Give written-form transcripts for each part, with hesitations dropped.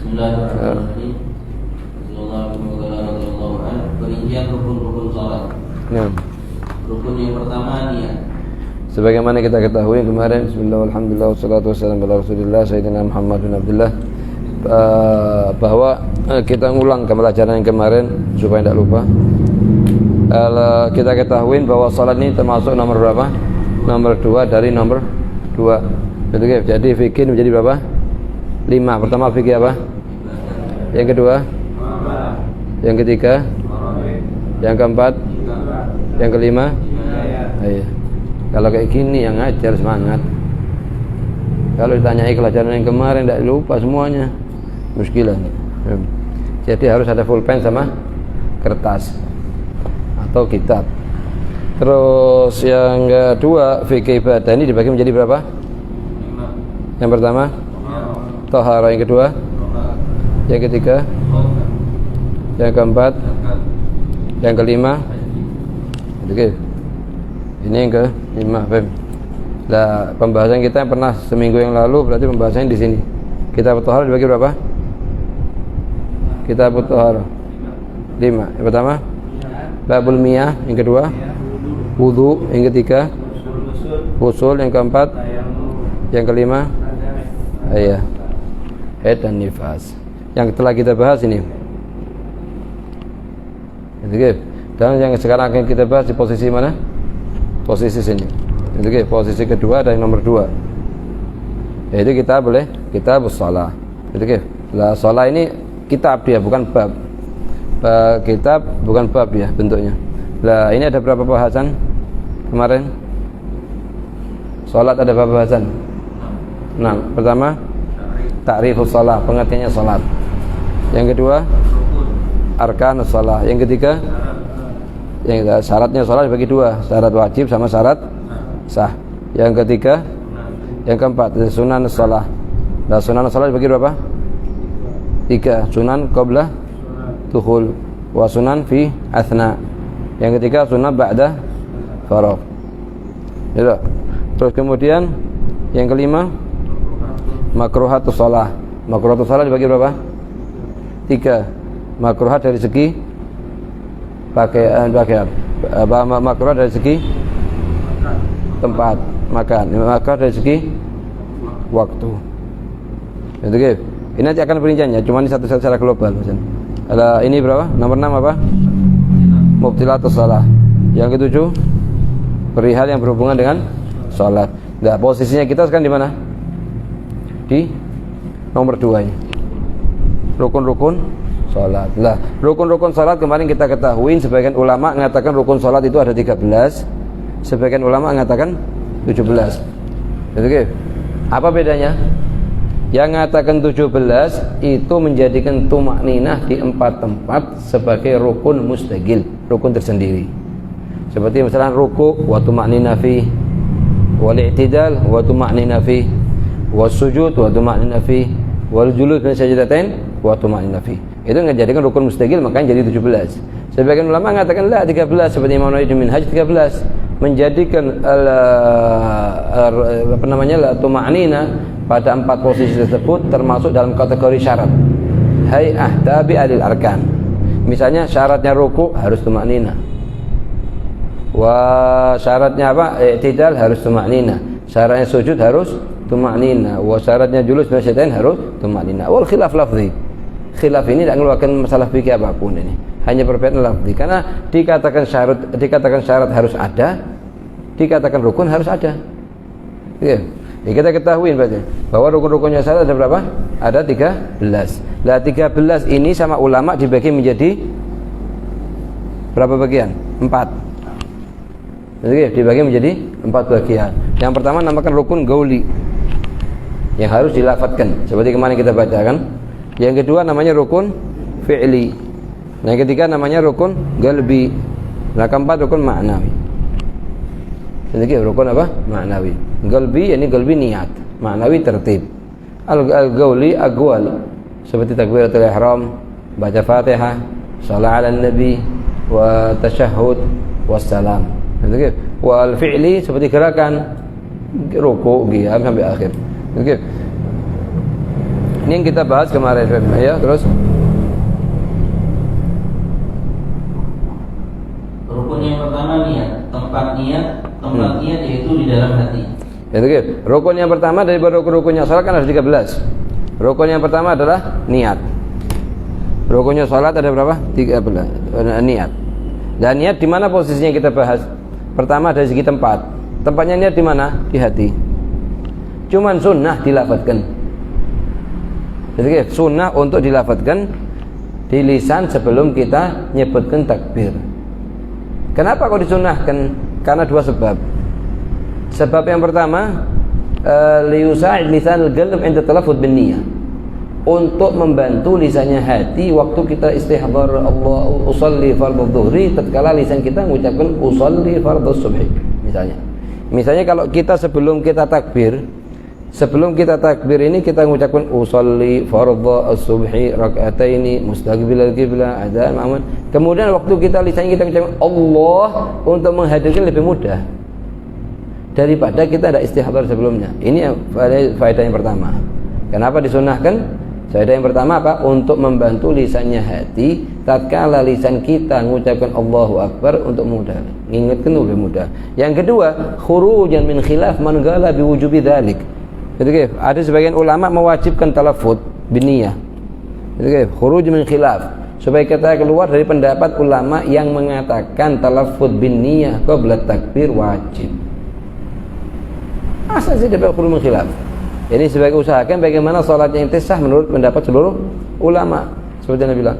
Bismillahirrahmanirrahim. Perincian rukun-rukun salat. Nah, Rukun yang pertama niat. sebagaimana kita ketahui kemarin, bismillah, alhamdulillah, wassalatu wassalamu ala rasulillah sayyidina Muhammad bin Abdullah, bahwa kita ngulang pelajaran yang kemarin supaya tidak lupa. Kita ketahui bahwa salat ini termasuk nomor berapa? Nomor 2 dari nomor 2. Jadi fikih menjadi berapa? 5. Pertama fikih apa? Yang kedua? Yang ketiga? Yang keempat? Yang kelima? Iya. Kalau kayak gini yang ngajar semangat. Kalau ditanyai pelajaran yang kemarin tidak lupa semuanya, muskilah. Jadi harus ada pulpen sama kertas atau kitab. Terus yang kedua, fikih ibadah ini dibagi menjadi berapa? Yang pertama taharah, yang kedua, yang ketiga, yang keempat, yang kelima. Oke. Ini yang kelima, Nah, pembahasan kita yang pernah seminggu yang lalu berarti pembahasannya di sini. Kitab taharah dibagi berapa? Kitab taharah 5. Yang pertama babul miyah, yang kedua wudu, yang ketiga usul, yang keempat, yang kelima iya, haid dan nifas. Yang telah kita bahas ini. Dan yang sekarang akan kita bahas di posisi mana? Posisi sini. Posisi kedua dari nomor 2. Yaitu kita shalah. Lah shalah ini kitab dia, bukan bab. Kitab bukan bab ya bentuknya. Lah ini ada berapa bahasan kemarin? Salat ada berapa bahasan? 6. Pertama ta'rifus shalah, pengertiannya salat. Yang kedua arkanus shalah. Yang ketiga syaratnya salat dibagi 2, syarat wajib sama syarat sah. Yang ketiga, yang keempat sunan shalah. Nah, sunan shalah dibagi berapa? 3. Sunan qabla tuhul wa sunan fi athna. Yang ketiga sunan ba'da faragh. Ya. Terus kemudian yang kelima makruhatus shalah. Makruhatus shalah dibagi berapa? 3. Makruhat dari segi pakaian, makruh dari segi tempat makan, makruh dari segi waktu. Itu gitu. Ini nanti akan perinciannya, cuma ini satu secara global. Ada ini berapa? Nomor 6 apa? Mubtilatus shalah. Yang ketujuh perihal yang berhubungan dengan salat. Nah, posisinya kita sekarang di mana? Di nomor 2 ini. Rukun-rukun salat. Lah, rukun-rukun salat kemarin kita ketahui sebagian ulama mengatakan rukun salat itu ada 13, sebagian ulama mengatakan 17. Oke. Apa bedanya? Yang mengatakan 17 itu menjadikan tumakninah di 4 tempat sebagai rukun mustaqil, rukun tersendiri. Seperti misalnya ruku' wa tumakninah fi, wal i'tidal wa tumakninah fi, was sujud wa tumakninah fi, wal julud min sajdatain wa tumakninah fi. Itu menjadikan rukun mustaqil, makanya jadi 17. Sebagian ulama mengatakan la 13, seperti Imam Nawawi di Minhaj 13, menjadikan la tuma'nina pada 4 posisi tersebut termasuk dalam kategori syarat. Hay'ah tabi alil arkan. Misalnya syaratnya ruku harus tuma'nina. Syaratnya apa? I'tidal harus tuma'nina. Syaratnya sujud harus tuma'nina. Syaratnya julus min syaitan harus tuma'nina. Wal khilaf lafzi. Khilaf ini tidak mengeluarkan masalah fikih apapun ini, hanya perbedaan lafzi. Karena dikatakan syarat harus ada, dikatakan rukun harus ada. Ya, kita ketahui berarti bahwa rukun-rukunnya salat ada berapa? Ada 13. Lah 13 ini sama ulama dibagi menjadi berapa bagian? 4. Jadi dibagi menjadi 4 bagian. Yang pertama namakan rukun gauli, yang harus dilafadzkan seperti kemarin kita bacakan. Yang kedua namanya rukun fi'li. Yang ketiga namanya rukun galbi. Nah, keempat rukun ma'nawi. Jadi rukun apa? Ma'nawi. Galbi ini galbi niat, ma'nawi tertib. Al-gauli agwal seperti takbiratul ihram, baca Fatihah, shalah 'alan nabi wa tasyahhud wassalam. Jadi wal fi'li seperti gerakan ruku', qiyam sampai akhir. Oke. Ini yang kita bahas kemarin, ya. Terus Rukun yang pertama niat. Tempat niat yaitu di dalam hati. itu gitu. Rukun yang pertama dari rukun-rukunnya salat kan ada 13. Rukun yang pertama adalah niat. Rukunnya salat ada berapa? 13. Niat. Dan niat di mana posisinya kita bahas? Pertama dari segi tempat. Tempatnya niat di mana? Di hati. Cuman sunnah dilafadzkan. Jadi gitu, sunnah untuk dilafadzkan di lisan sebelum kita nyebutkan takbir. Kenapa kok disunnahkan? Karena dua sebab. Sebab yang pertama, liyusa'id lisanul qalb 'inda talaffuz bin niyyah. Untuk membantu lisannya hati waktu kita istihdar Allah usolli fardhu dhuhri, tatkala lisan kita mengucapkan usolli fardhu subhi misalnya kalau kita sebelum kita takbir ini kita mengucapkan usolli fardhu subhi rak'ataini mustaqbilal qiblah adzan ma'mum, kemudian waktu kita lisannya kita mengucapkan Allah untuk menghadirkan lebih mudah daripada kita ada istihdar sebelumnya. Ini faedah yang pertama. Kenapa disunahkan? Faedah yang pertama apa? Untuk membantu lisannya hati tatkala lisan kita mengucapkan Allahu Akbar untuk mudah, mengingatkan lebih mudah. Yang kedua, khurujan min khilaf man qala biwujubi dzalik. Jadi ada sebagian ulama mewajibkan talaffuz biniyah. Jadi khuruj min khilaf, supaya kita keluar dari pendapat ulama yang mengatakan talaffuz biniyah qabla takbir wajib. Asal sih dapat khuruj min khilaf. Ini sebagai usahakan bagaimana salatnya yang sah menurut pendapat seluruh ulama. Seperti yang bilang.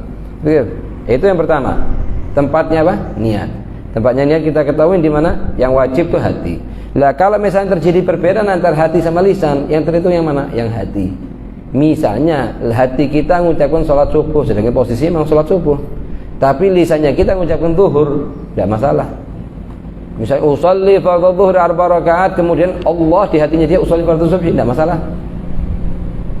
Itu yang pertama. Tempatnya apa? Niat. Tempatnya niat kita ketahui di mana? Yang wajib itu hati. Lah kalau misalnya terjadi perbedaan antara hati sama lisan, yang terhitung yang mana? Yang hati. Misalnya hati kita mengucapkan salat subuh, sedangkan posisi memang salat subuh. Tapi lisannya kita mengucapkan zuhur, tidak masalah. Misalnya usolli fardhu dhuhri 4 rakaat, kemudian Allah di hatinya dia usolli fardhu subhi, tidak masalah.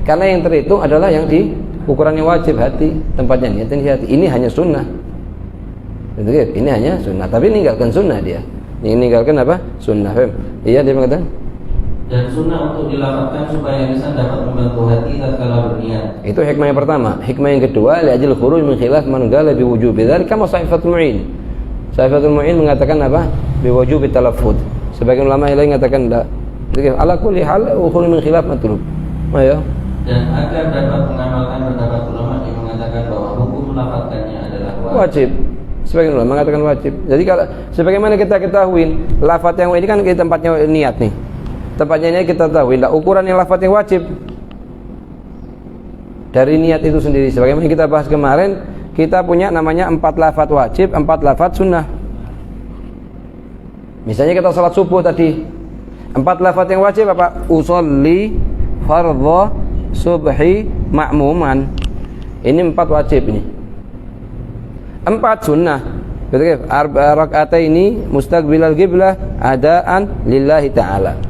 Karena yang terhitung adalah yang di ukuran yang wajib hati, tempatnya niat di hati. Ini hanya sunnah. Ini hanya sunnah, tapi meninggalkan sunnah dia. Ini meninggalkan apa? Sunnah. Iya dia mengatakan. Dan sunnah untuk dilafadzkan supaya lisan dapat membantu hati tatkala berniat. Itu hikmah yang pertama. Hikmah yang kedua, li'ajil khuruj min khilaf man qala bi wujubi dzalika kama Saifatul Mu'in. Saifatul Mu'in mengatakan apa? Biwujubi talaffuz. Sebagian ulama yang lain mengatakan enggak. Jadi ala kulli hal khuruj min khilaf matlub. Ayo. Dan agar dapat mengamalkan pendapat ulama yang mengatakan bahwa hukum melafadzkannya adalah wajib. Sebagian ulama mengatakan wajib. Jadi kalau sebagaimana kita ketahui, lafaz yang ini kan di tempatnya niat nih. Tempatnya niat kita tahu, enggak ukuran yang lafaz yang wajib. Dari niat itu sendiri. Sebagaimana kita bahas kemarin, kita punya namanya 4 lafaz wajib, 4 lafaz sunnah. Misalnya kita salat subuh tadi, 4 lafaz yang wajib apa? Usolli fardhu subhi ma'muman. Ini 4 wajib ini. 4 sunnah. Betul kan? Rak'ataini mustaqbilal qiblah adaan lillahi ta'ala.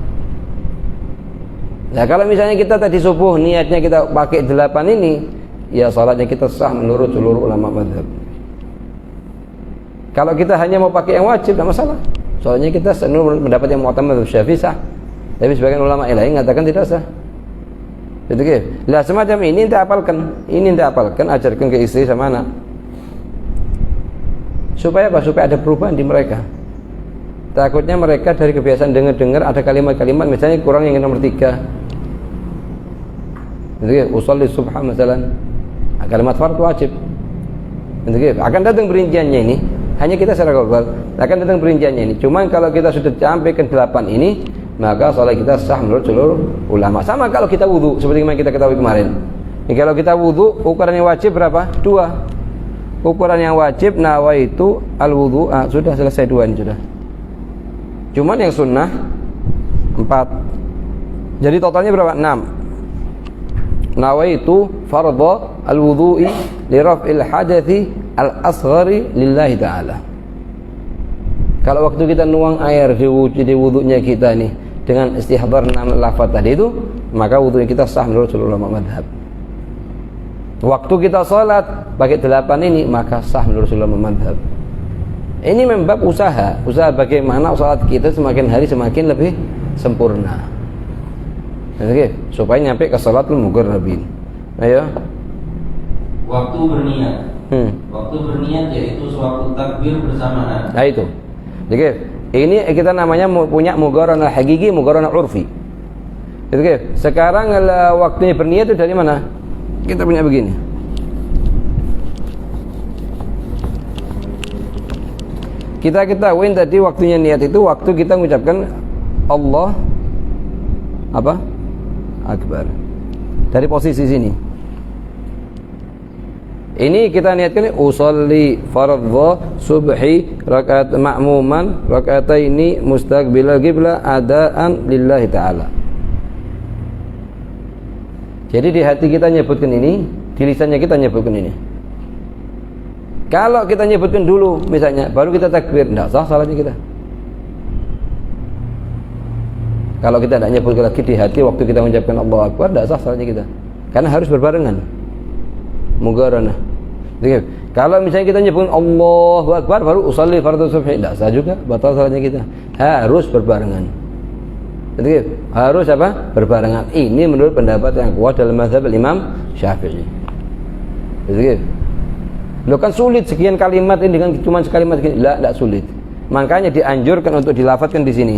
Nah, kalau misalnya kita tadi subuh niatnya kita pakai 8 ini, ya salatnya kita sah menurut seluruh ulama mazhab. Kalau kita hanya mau pakai yang wajib, tidak masalah. Soalnya kita mendapat yang mu'tamad Syafi'i sah. Tapi sebagian ulama lain mengatakan tidak sah. Gitu kan? Lah semacam ini ente apalkan, ajarkan ke istri sama anak. Supaya apa? Supaya ada perubahan di mereka. Takutnya mereka dari kebiasaan dengar ada kalimat-kalimat misalnya kurang yang nomor 3. Gitu kan? Usolli subha misalnya. Kalimat fardhu wajib. Gitu kan? Akan datang perinciannya ini. Hanya kita secara global akan datang perinciannya ini. Cuma kalau kita sudah sampaikan 8 ini, maka salat kita sah menurut seluruh ulama. Sama kalau kita wudu, seperti yang kita ketahui kemarin. Ini kalau kita wudu, ukuran yang wajib berapa? 2. Ukuran yang wajib nawaitu al-wudu, sudah selesai 2 ini sudah. Cuman yang sunnah 4. Jadi totalnya berapa? 6. Nawaitu fardhu al-wudu'i li raf'il hadathi al-asghari lillahi ta'ala. Kalau waktu kita nuang air di wudunya kita nih dengan istihdar 6 lafaz tadi itu, maka wudunya kita sah menurut seluruh ulama mazhab. Waktu kita salat pakai 8 ini, maka sah menurut seluruh ulama mazhab. Ini membab usaha bagaimana salat kita semakin hari semakin lebih sempurna. Oke, supaya nyampe ke salatul muqarrabin. Ayo. Waktu berniat. Waktu berniat yaitu sewaktu takbir bersamaan. Nah itu. Jadi ini kita namanya punya mugoronah hakiki, mugoronah urfi. Jadi sekarang waktunya berniat itu dari mana? Kita punya begini. Kita ketahui tadi waktunya niat itu waktu kita mengucapkan Allah apa? Akbar. Dari posisi sini. Ini kita niatkan usolli fardhu subhi rakaat ma'muman rakataini mustaqbilal qiblah adaan lillahi ta'ala. Jadi di hati kita nyebutkan ini, di lisannya kita nyebutkan ini. Kalau kita nyebutkan dulu misalnya baru kita takbir, enggak sah salatnya kita. Kalau kita tidak nyebut lagi di hati waktu kita mengucapkan Allahu Akbar, tidak sah salatnya kita. Karena harus berbarengan. Mugoronah. Jadi, kalau misalnya kita nyebut Allahu Akbar baru usolli fardhu subhi, tidak sah juga, batal salatnya kita. Harus berbarengan. Jadi harus apa? Berbarengan. Ini menurut pendapat yang kuat dalam mazhab Imam Syafi'i. Jadi, lo kan sulit sekian kalimat ini dengan cuma sekalimat segini. Tidak sulit. Makanya dianjurkan untuk dilafadzkan di sini.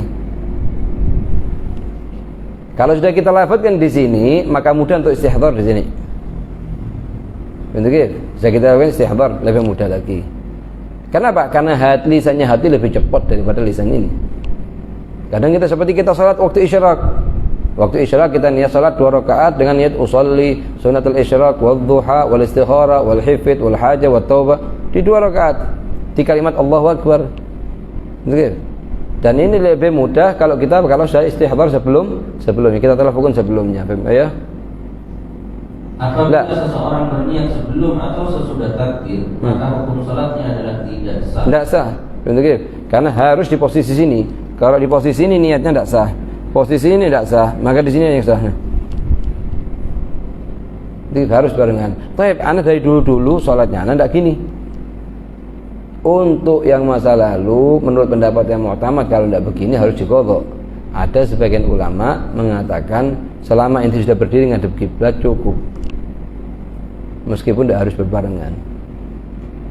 Kalau sudah kita lafadzkan di sini, maka mudah untuk istihdhar di sini. Begitu. Sudah kita lakukan istihdhar lebih mudah lagi. Kenapa? Karena lisannya hati lebih cepat daripada lisan ini. Kadang kita seperti kita salat waktu isyraq. Waktu isyraq kita niat salat 2 rakaat dengan niat usolli sunatul isyraq wal duha wal istikhara wal hifd wal hajah wat taubah di 2 rakaat. Di kalimat Allahu Akbar. Begitu. Dan ini lebih mudah kalau sudah istihdhar sebelumnya kita telah lakukan sebelumnya. Ya. Apabila seseorang berniat sebelum atau sesudah takbir, maka hukum salatnya adalah tidak sah. Tidak sah. Begitu. Karena harus di posisi sini. Kalau di posisi ini niatnya tidak sah. Posisi ini tidak sah, maka di sini yang sah. Jadi harus barengan. Tapi anak dari dulu salatnya anak tidak gini. Untuk yang masa lalu menurut pendapat yang mu'tamad kalau tidak begini harus diqadha. Ada sebagian ulama mengatakan selama inti sudah berdiri ngadep kiblat cukup. Meskipun tidak harus berbarengan.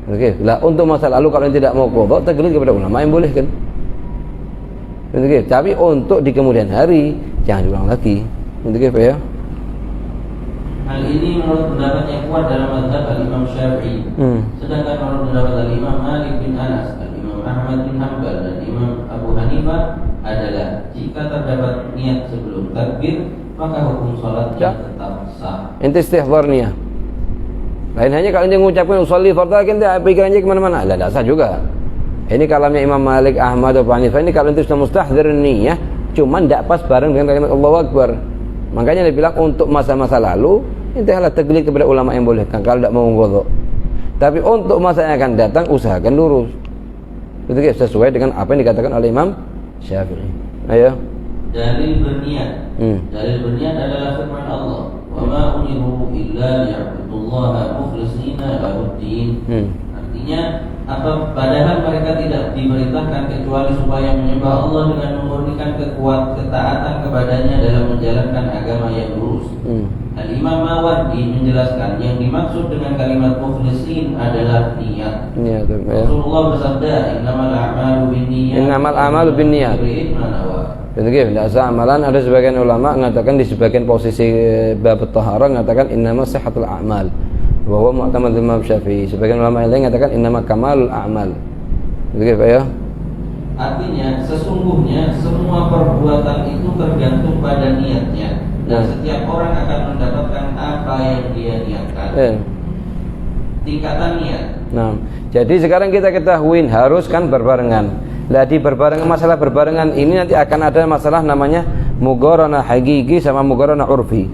Oke, lah untuk masa lalu kalau tidak mau qadha taklid kepada ulama yang boleh kan. Oke, tapi untuk di kemudian hari jangan diulang lagi. Oke, ya. Hal ini menurut pendapat yang kuat dalam mazhab Imam Syafi'i. Sedangkan menurut pendapat Imam Malik bin Anas, Imam Ahmad bin Hanbal dan Imam Abu Hanifah adalah jika terdapat niat sebelum takbir maka hukum salatnya tetap sah. Inti istihdhar niat. Lain hanya kalau dia mengucapkan usolli fardhu kan dia pikirannya kemana-mana. Lah tidak sah juga. Ini kalamnya Imam Malik, Ahmad, Abu Hanifah. Ini kalau itu sudah mustahdzir niat, cuma tidak pas bareng dengan kalimat Allahu Akbar. Makanya dia bilang untuk masa-masa lalu intilah taklid kepada ulama yang boleh kalau tidak mau qadha. Tapi untuk masa yang akan datang usahakan lurus. Itu sesuai dengan apa yang dikatakan oleh Imam Syafi'i. Ayo. Dalil berniat. Dalil berniat adalah firman Allah, "Wa ma umiru illa liya'budullaha mukhlishina lahu-d-din." Artinya apa? Padahal mereka tidak diperintahkan kecuali supaya menyembah Allah dengan memurnikan ketaatan kepadanya dalam menjalankan agama yang lurus. Al-Imam Mawardi menjelaskan yang dimaksud dengan kalimat mukhlisin adalah niat. Rasulullah bersabda, "Innamal a'malu binniyat." Innamal a'malu binniyat. Begitu, tidak sah amalan. Ada sebagian ulama mengatakan di sebagian posisi bab taharah mengatakan innama sihhatul a'mal. Bahwa mu'tamad Imam Syafi'i. Sebagian ulama yang lain mengatakan innama kamalul a'mal. Begitu, Pak ya. Artinya sesungguhnya semua perbuatan itu tergantung pada niatnya. Dan setiap orang akan mendapatkan apa yang dia niatkan. Tingkatan niat. Nah, jadi sekarang kita ketahui harus kan berbarengan. Lah di berbarengan, masalah berbarengan ini nanti akan ada masalah namanya muqaranah hakiki sama muqaranah urfi.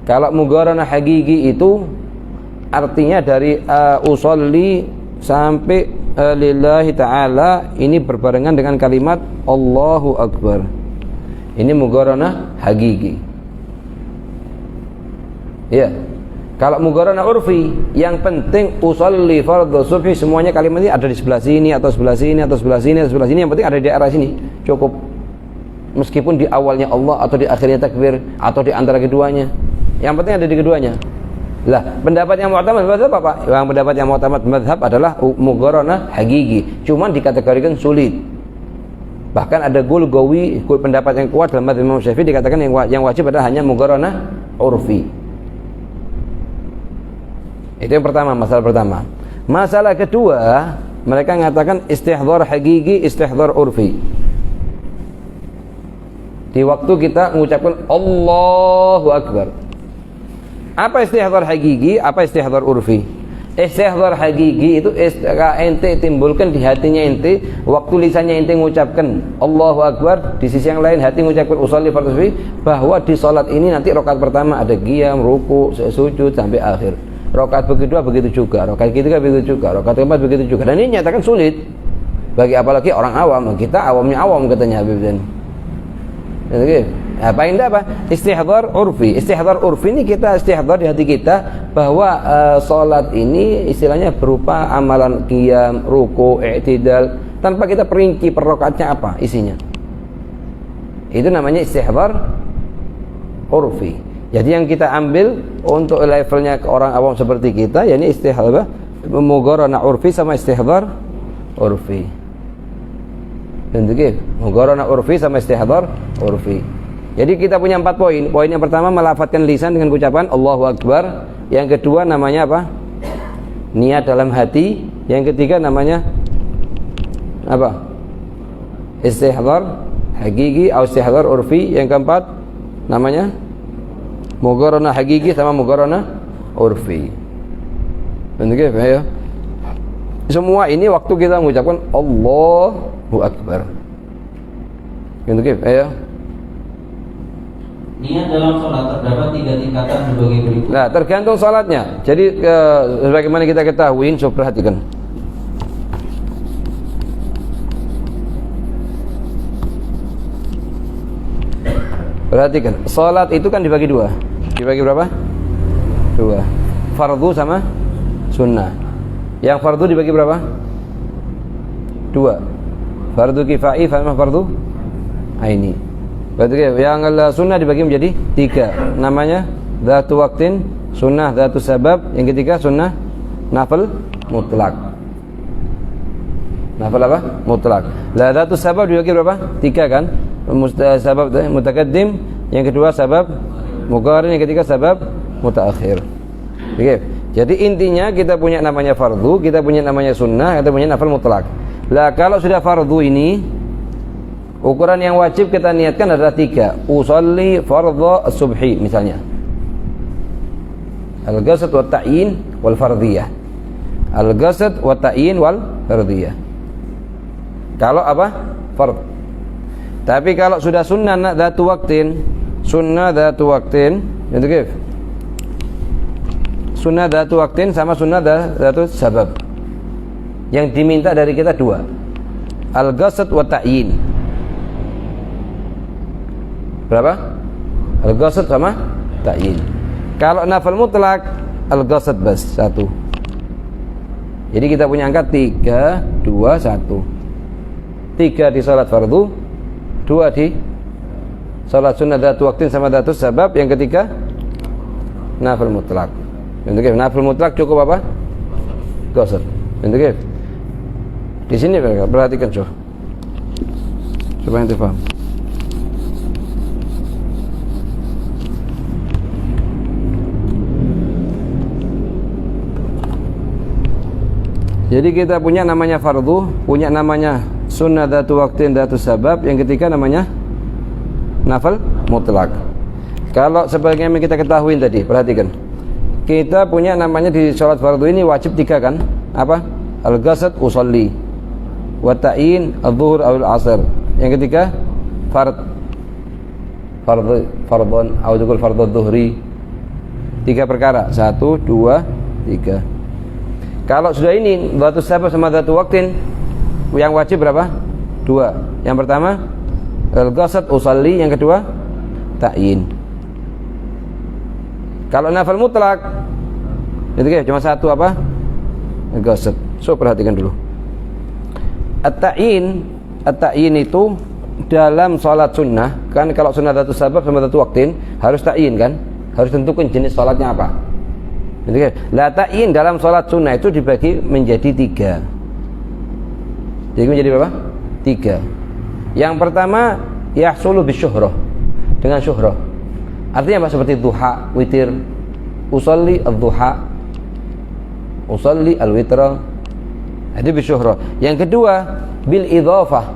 Kalau muqaranah hakiki itu artinya dari usolli sampai lillahi ta'ala ini berbarengan dengan kalimat Allahu Akbar. Ini muqaranah hakiki. Ya. Kalau muqaranah urfi, yang penting usolli fardhu subhi semuanya kalimat ini ada di sebelah sini atau sebelah sini atau sebelah sini atau sebelah sini, yang penting ada di daerah sini. Cukup. meskipun di awalnya Allah atau di akhirnya takbir atau di antara keduanya. Yang penting ada di keduanya. Lah, pendapat yang mu'tamad mazhab apa? Yang pendapat yang mu'tamad mazhab adalah muqaranah hakiki, cuman dikategorikan sulit. Bahkan ada gulgawi, pendapat yang kuat dalam mazhab Imam Syafi'i dikatakan yang wajib adalah hanya muqaranah urfi. Itu yang pertama, masalah pertama. Masalah kedua, mereka mengatakan istihdhar hakiki, istihdhar urfi. Di waktu kita mengucapkan Allahu Akbar. Apa istihdhar hakiki, apa istihdhar urfi? Istihdhar hakiki itu ente timbulkan di hatinya ente waktu lisannya ente mengucapkan Allahu Akbar, di sisi yang lain hati mengucapkan usolli fardhu bahwa di salat ini nanti rakaat pertama ada qiyam, ruku, sujud sampai akhir. Rakaat kedua begitu juga, rakaat ketiga begitu juga, rakaat keempat begitu juga. Dan ini nyatakan sulit bagi apalagi orang awam. Kita awamnya awam katanya Habib dan apa indah apa? Istihdhar urfi. Istihdhar urfi ini kita istihdhar di hati kita bahwa salat ini istilahnya berupa amalan qiyam, ruku, i'tidal tanpa kita perinci per rakaatnya apa isinya. Itu namanya istihdhar urfi. Jadi yang kita ambil untuk levelnya ke orang awam seperti kita, yakni istihdhar muqaranah urfi sama istihdhar urfi. Dan begitu, muqaranah urfi sama istihdhar urfi. Jadi kita punya 4 poin. Poin yang pertama melafadzkan lisan dengan ucapan Allahu Akbar. Yang kedua namanya apa? Niat dalam hati. Yang ketiga namanya apa? Istihdhar hakiki atau istihdhar urfi. Yang keempat namanya muqaranah hakiki sama muqaranah urfi. Begitu ya. Semua ini waktu kita mengucapkan Allahu Akbar. Begitu ya. Niat dalam sholat terdapat 3 tingkatan sebagai berikut. Nah, tergantung sholatnya. Jadi sebagaimana kita ketahui, coba perhatikan. Perhatikan, sholat itu kan dibagi 2. Dibagi berapa? 2. Fardu sama sunnah. Yang fardu dibagi berapa? 2. Fardu kifai sama fardu aini. Berarti yang sunnah dibagi menjadi 3. Namanya dzatu waqtin, sunnah dzatu sabab, yang ketiga sunnah nafil mutlak. Nafil apa? Mutlak. La dzatu sabab dibagi berapa? 3 kan? Sabab mutakaddim, yang kedua sabab muqarin, yang ketiga sabab mutaakhir. Oke. Jadi intinya kita punya namanya fardu, kita punya namanya sunnah, kita punya nafil mutlak. Lah kalau sudah fardu ini, ukuran yang wajib kita niatkan adalah 3. Usolli fardhu subhi misalnya. Al-qasd wa ta'yin wal fardhiyah. Al-qasd wa ta'yin wal fardhiyah. Kalau apa? Fard. Tapi kalau sudah sunnah dzatu waqtin, sunnah dzatu waqtin, itu kif. Sunnah dzatu waqtin sama sunnah dzatu sabab. Yang diminta dari kita 2. Al-qasd wa ta'yin. Berapa? Al-qasd sama ta'yin. Kalau nafil mutlak, al-qasd bas 1. Jadi kita punya angka 3, 2, 1. 3 di salat fardu, 2 di salat sunnah dzatu waqtin sama dzatu sabab, yang ketiga nafil mutlak. Bentuknya nafil mutlak cukup apa? Qasd. Bentuknya di sini perhatikan supaya ente paham. Jadi kita punya namanya fardu, punya namanya sunnah dzatu waqtin dzatu sabab, yang ketiga namanya nafil mutlak. Kalau sebagaimana kita ketahui tadi, perhatikan. Kita punya namanya di sholat fardu ini wajib 3 kan? Apa? Al-qasd usolli, wa ta'yin adz-dzuhur aw al-'asr. Yang ketiga fardhon atau juga fardhu dzuhri. 3 perkara, 1, 2, 3. Kalau sudah ini dzatu sabab sama dzatu waqtin, yang wajib berapa? 2. Yang pertama al-qasd usolli, yang kedua ta'yin. Kalau nafil mutlak itu cuma 1 apa? Al-qasd. So perhatikan dulu. At-ta'yin itu dalam sholat sunnah, kan kalau sunnah datu sabab sama datu waktin harus ta'yin kan, harus tentukan jenis sholatnya apa. Lah ta'yin dalam sholat sunnah itu dibagi menjadi 3. Jadi menjadi berapa? 3. Yang pertama yahsulu bisyuhrah, dengan syuhrah. Artinya apa? Seperti duha, witir. Usalli ad-duha, usalli al-witra. Itu bisyuhrah. Yang kedua bil idhafah,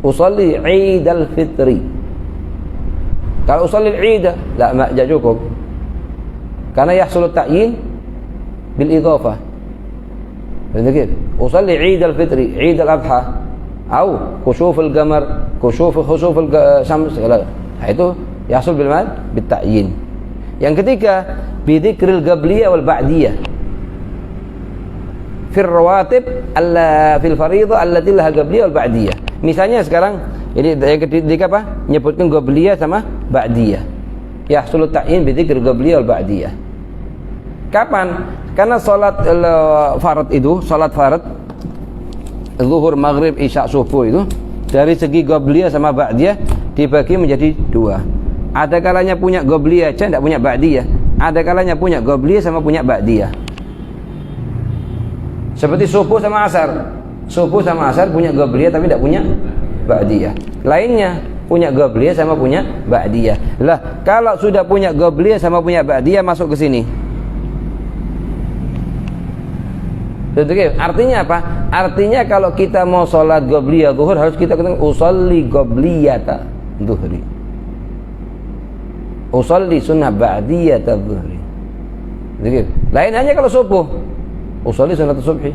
usalli Idul Fitri. Kalau usalli Id, la cukup. Karena yahsul ta'yin bil idhafah. Begitu. Usalli Idul Fitri, Idul Adha, atau khusuf al-qamar, khusuf syams. Itu yahsul bil mad bit ta'yin. Yang ketiga bi dzikril qabliyah wal ba'diyah. Fil rawatib fil fariidhah allati laha qabliyah wal ba'diyah. Misalnya sekarang ini yang ketiga apa? Nyebutkan qabliyah sama ba'diyah. Yahsulu ta'yin bi dzikr qabliyah wal ba'diyah. Kapan? Karena salat farad itu, salat farad zuhur, maghrib, isya, subuh itu dari segi qabliyah sama ba'diyah dibagi menjadi 2. Ada kalanya punya qabliyah aja enggak punya ba'diyah. Ada kalanya punya qabliyah sama punya ba'diyah. Seperti subuh sama asar. Subuh sama asar punya qabliyah tapi tidak punya ba'diyah. Lainnya punya qabliyah sama punya ba'diyah. Lah, kalau sudah punya qabliyah sama punya ba'diyah masuk ke sini. Artinya apa? Artinya kalau kita mau sholat qabliyah zuhur harus kita katakan usolli qabliyata zuhri, usolli sunnah ba'diyata zuhri. Lain hanya kalau subuh, usolli sunnah subhi.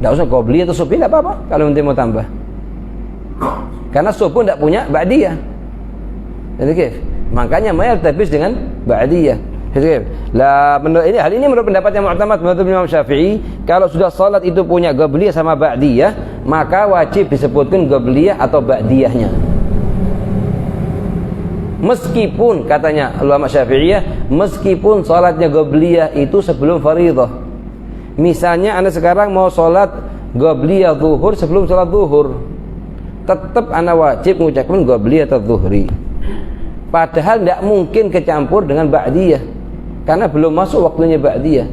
Tidak usah qabliyah atau subhi, tidak apa-apa kalau nanti mau tambah. Karena subuh tidak punya ba'diyah. Makanya mayal tabis dengan ba'diyah. Lah, hal ini menurut pendapat yang mu'tamad menurut Imam Syafi'i, kalau sudah salat itu punya qabliyah sama ba'diyah, maka wajib disebutkan qabliyah atau ba'diyahnya. Meskipun katanya ulama Syafi'iyah, meskipun salatnya qabliyah itu sebelum fardhah. Misalnya Anda sekarang mau salat qabliyah zuhur sebelum salat zuhur, tetap Anda wajib mengucapkan qabliyah atau zuhri. Padahal tidak mungkin kecampur dengan ba'diyah. Karena belum masuk waktunya ba'diyah.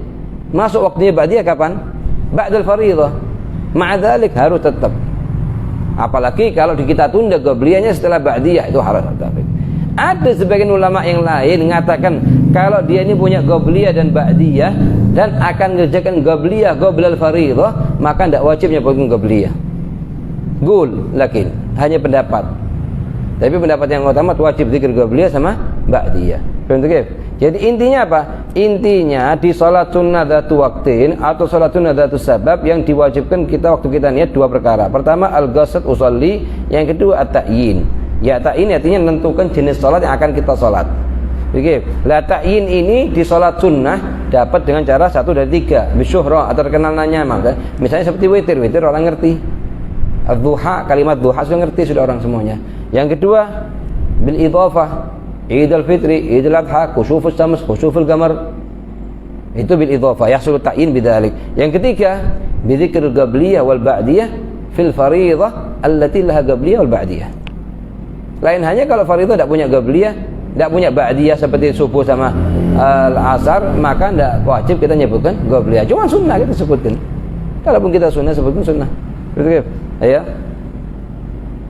Masuk waktunya ba'diyah kapan? Ba'dal fardhah. Ma'adzalik harus tetap. Apalagi kalau kita tunda qabliyahnya setelah ba'diyah, itu harus tetap. Ada sebagian ulama yang lain mengatakan kalau dia ini punya qabliyah dan ba'diyah dan akan mengerjakan qabliyah qablal fardhah, maka tidak wajib nyebutkan qabliyah. Lakin hanya pendapat. Tapi pendapat yang utama wajib zikir qabliyah sama ba'diyah. Jadi intinya apa? Intinya di salat sunnah dzatu waqtin atau salat sunnah dzatu sabab yang diwajibkan kita waktu kita niat 2 perkara. Pertama al-qasd usolli, yang kedua at-ta'yin. Ya, ta'yin artinya menentukan jenis salat yang akan kita salat. Oke. Lah ta'yin ini di salat sunnah dapat dengan cara 1 dari 3, bisyuhrah atau terkenal nyaman. Misalnya seperti witir orang ngerti. Ad-duha, kalimat duha sudah ngerti sudah orang semuanya. Yang kedua bil idhafah, Idul Fitri, Idul Adha, khusufus syams, khusuful qamar. Itu bil idhafah, yahsul ta'yin bidzalik. Yang ketiga bi dzikril qabliyah wal ba'diyah fil fardhah allati laha qabliyah wal ba'diyah. Lain hanya kalau fardhah tidak punya qabliyah, tidak punya ba'diyah seperti subuh sama al-asar, maka tidak wajib kita nyebutkan qabliyah. Cuma sunnah kita sebutkan. Kalaupun kita sunnah sebutkan sunnah. Betul. Ya.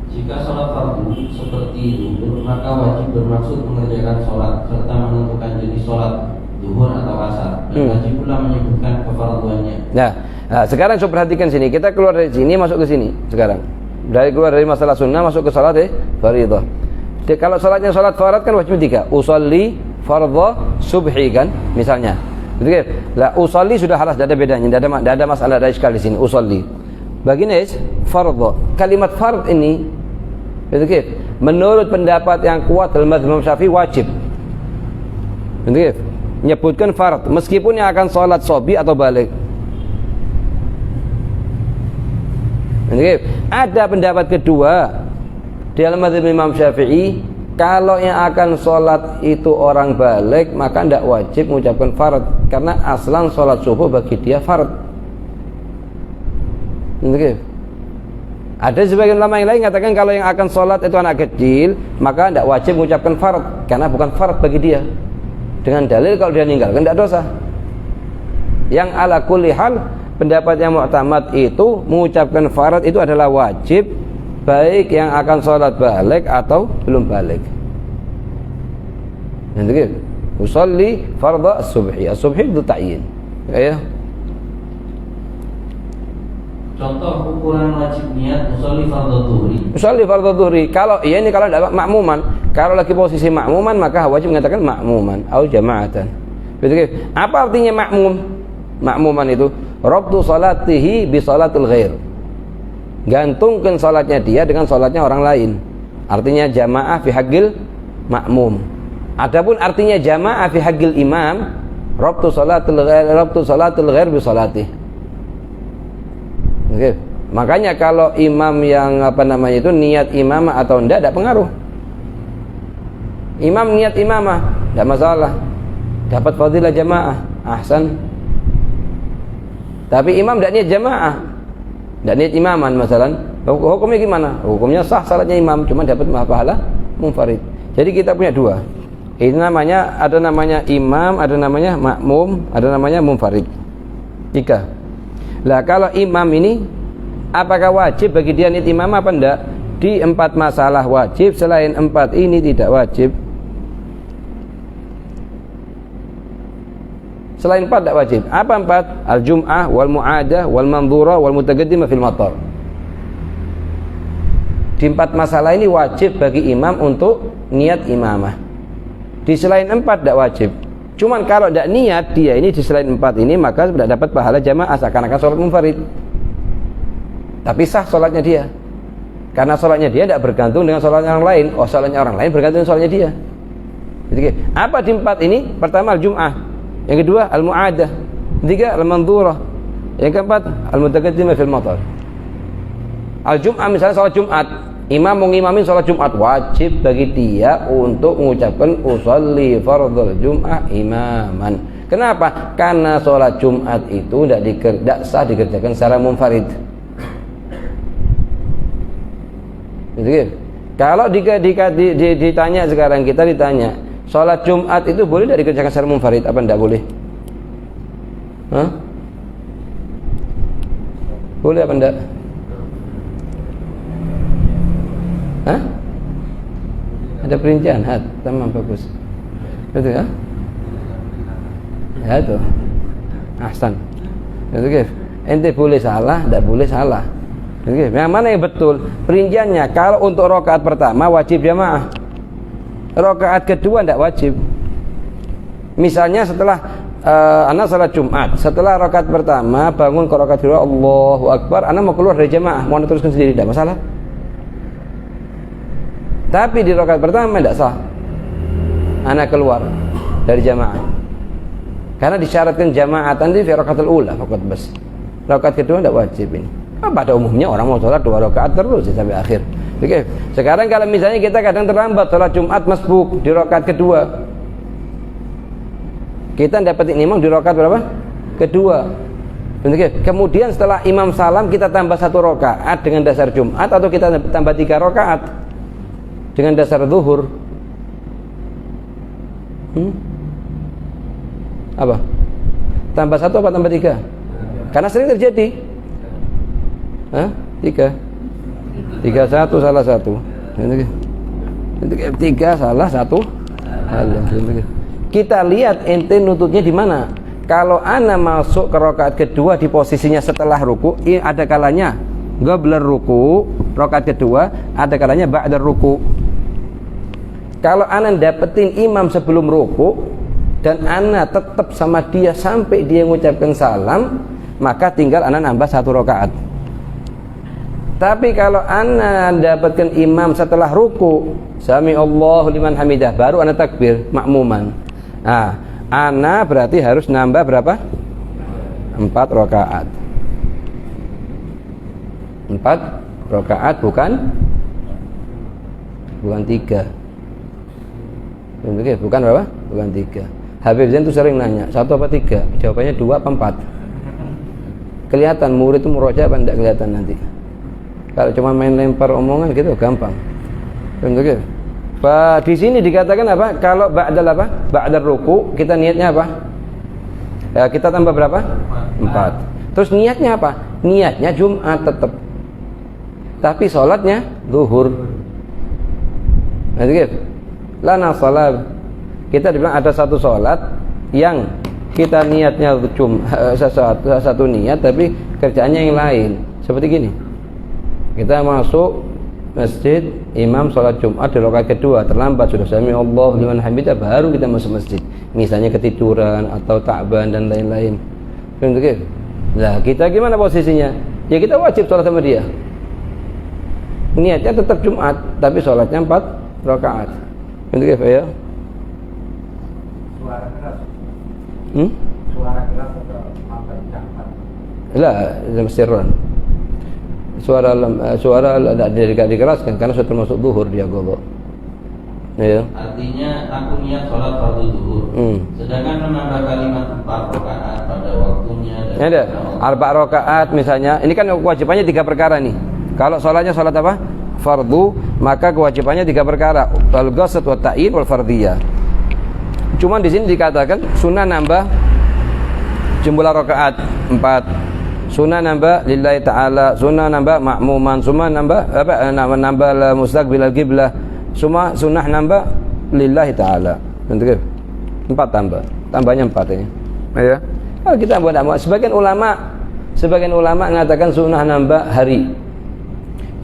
Jika sholat fardu seperti zuhur, maka wajib bermaksud mengerjakan sholat serta menentukan jenis sholat zuhur atau asar. Dan wajib pula menyebutkan kefarduannya. Nah, sekarang coba perhatikan sini. Kita keluar dari sini masuk ke sini sekarang. Keluar dari masalah sunnah masuk ke sholat fardhah. Jadi kalau sholatnya sholat farad kan wajib 3. Usolli fardhah subhi kan misalnya. Betul. Lah usolli sudah halas, tidak ada bedanya, tidak ada masalah dari sekali sini usolli. Bagian fardhah. Kalimat fard ini betul, menurut pendapat yang kuat dalam mazhab Imam Syafi'i wajib. Betul, menyebutkan fard meskipun yang akan sholat sobi atau balik. Betul. Ada pendapat kedua dalam mazhab Imam Syafi'i, kalau yang akan sholat itu orang balik maka tidak wajib mengucapkan fard karena aslan sholat subuh bagi dia fard. Ada sebagian ulama yang lain mengatakan kalau yang akan sholat itu anak kecil, maka tidak wajib mengucapkan fard, karena bukan fard bagi dia. Dengan dalil kalau dia meninggalkan tidak dosa. Yang ala kulli hal, pendapat yang mu'tamad itu mengucapkan fard itu adalah wajib, baik yang akan sholat balik atau belum balik. Nanti usolli fardha as-subhi. As-subhi itu ta'yin. Ya. Contoh ukuran wajib niat usolli fardhu dhuhri. Usolli fardhu dhuhri. Kalau ini kalau dapat makmuman, kalau lagi posisi makmuman maka wajib mengatakan makmuman atau jamaatan. Begitu. Apa artinya makmum? Makmuman itu rabtu salatihi bi salatul ghair. Gantungkan salatnya dia dengan salatnya orang lain. Artinya jamaah fi haqqil makmum. Adapun artinya jamaah fi haqqil imam, rabtu salatul ghair bi salatihi. Okay. Makanya kalau imam yang itu niat imamah atau tidak pengaruh. Imam niat imamah tidak masalah, dapat fadilah jamaah, ahsan. Tapi imam tidak niat jamaah, tidak niat imaman masalah, hukumnya gimana? Hukumnya sah salatnya imam, cuma dapat pahala munfarid. Jadi kita punya dua. Ini namanya, ada namanya imam, ada namanya makmum, ada namanya munfarid. 3. Lah kalau imam ini apakah wajib bagi dia niat imam apa enggak? Di 4 masalah wajib, selain 4 ini tidak wajib. Selain 4 tidak wajib. Apa 4? Al-jum'ah wal mu'adah wal mandhurah wal mutaqaddimah fil matar. Di 4 masalah ini wajib bagi imam untuk niat imamah. Di selain 4 tidak wajib. Cuman kalau tidak niat dia ini di selain 4 ini, maka tidak dapat pahala jamaah, seakan-akan sholat munfarid. Tapi sah sholatnya dia, karena sholatnya dia tidak bergantung dengan sholatnya orang lain. Oh, sholatnya orang lain bergantung dengan sholatnya dia. Jadi apa di 4 ini? Pertama al-jum'ah, yang kedua al-mu'adah, ketiga al-mandhurah, yang keempat al-mutaqaddimah fil matar. Al-jum'ah misalnya sholat Jumat, imam mau ngimamin sholat Jumat, wajib bagi dia untuk mengucapkan usolli fardhul jum'ah imaman. Kenapa? Karena sholat Jumat itu tidak sah dikerjakan secara munfarid. Gitu. Kalau ditanya sekarang, kita ditanya sholat Jumat itu boleh tidak dikerjakan secara munfarid apa tidak boleh? Hah? Boleh apa tidak? Hah? Ada perincian, tamam, bagus. Itu ya? Ya itu. Ahsan. Itu gitu. Ente boleh salah, tidak boleh salah. Gitu. Yang mana yang betul? Perinciannya, kalau untuk rakaat pertama wajib jamaah. Rakaat kedua tidak wajib. Misalnya setelah anak salat Jumat, setelah rakaat pertama bangun ke rakaat kedua, Allahu Akbar, anak mau keluar dari jamaah, mau teruskan sendiri, tidak masalah. Tapi di rakaat pertama tidak sah, anak keluar dari jamaah, karena disyaratkan jamaah tadi di rakaatul ula fakat bas. Rakaat kedua tidak wajib ini. Pada umumnya orang mau sholat 2 rakaat terus sampai akhir. Oke. Sekarang kalau misalnya kita kadang terlambat sholat Jumat masbuk di rakaat kedua, kita dapat imam di rakaat berapa? Kedua. Oke. Kemudian setelah imam salam kita tambah 1 rakaat dengan dasar Jumat, atau kita tambah 3 rakaat dengan dasar zuhur. Apa? Tambah 1 apa tambah 3? Karena sering terjadi. 3 1 salah 1. 3 salah 1. Kita lihat ente nututnya di mana. Kalau ana masuk ke rakaat kedua di posisinya setelah ruku, ada kalanya qabla ruku, rakaat kedua, ada kalanya ba'da ruku. Kalau ana dapetin imam sebelum ruku dan ana tetap sama dia sampai dia mengucapkan salam, maka tinggal ana nambah 1 rakaat. Tapi kalau ana dapatkan imam setelah ruku, sami Allahu liman hamidah, baru ana takbir makmuman. Nah, ana berarti harus nambah berapa? 4 rakaat. 4 rakaat bukan 3. Bukan berapa? Bukan 3. Habib Zain itu sering nanya, 1 apa 3? Jawabannya 2 apa 4. Kelihatan murid itu murojaah apa tidak kelihatan nanti. Kalau cuma main lempar omongan gitu gampang. Begitu. Di sini dikatakan apa? Kalau ba'dal apa? Ba'dal ruku, kita niatnya apa? Ya, kita tambah berapa? 4. Terus niatnya apa? Niatnya Jumat tetap. Tapi sholatnya zuhur. Nah, gitu. Lana salat. Kita bilang ada satu sholat yang kita niatnya satu niat, tapi kerjaannya yang lain. Seperti gini. Kita masuk masjid, imam sholat Jumat di rakaat kedua, terlambat sudah sami Allahu liman hamidah, baru kita masuk masjid. Misalnya ketiduran atau ta'ban dan lain-lain. Begitu. Nah, kita gimana posisinya? Ya kita wajib sholat sama dia. Niatnya tetap Jumat, tapi sholatnya 4 rakaat. Begitu ya? Suara keras. Suara keras atau apa jangan? Lah, sirran. Suara tidak dikeraskan karena sudah termasuk zuhur dia qadha. Ya. Artinya aku niat sholat fardu zuhur. Sedangkan menambah kalimat 4 rakaat pada waktunya dan ada 4 rakaat misalnya. Ini kan kewajibannya 3 perkara nih. Kalau sholatnya sholat apa? Fardu, maka kewajibannya 3 perkara. Al-ghasl wa ta'yin wal fardhiyah. Cuman di sini dikatakan sunnah nambah jumlah rakaat 4. Sunnah nambah lillahi ta'ala, sunnah nambah ma'muman, sunnah nambah apa? Nambah mustaqbilal qiblah. Sunnah nambah lillahi ta'ala. Betul? 4 tambah. Tambahnya 4 ini. Ya. Kalau kita buat sebagian ulama mengatakan sunnah nambah hari.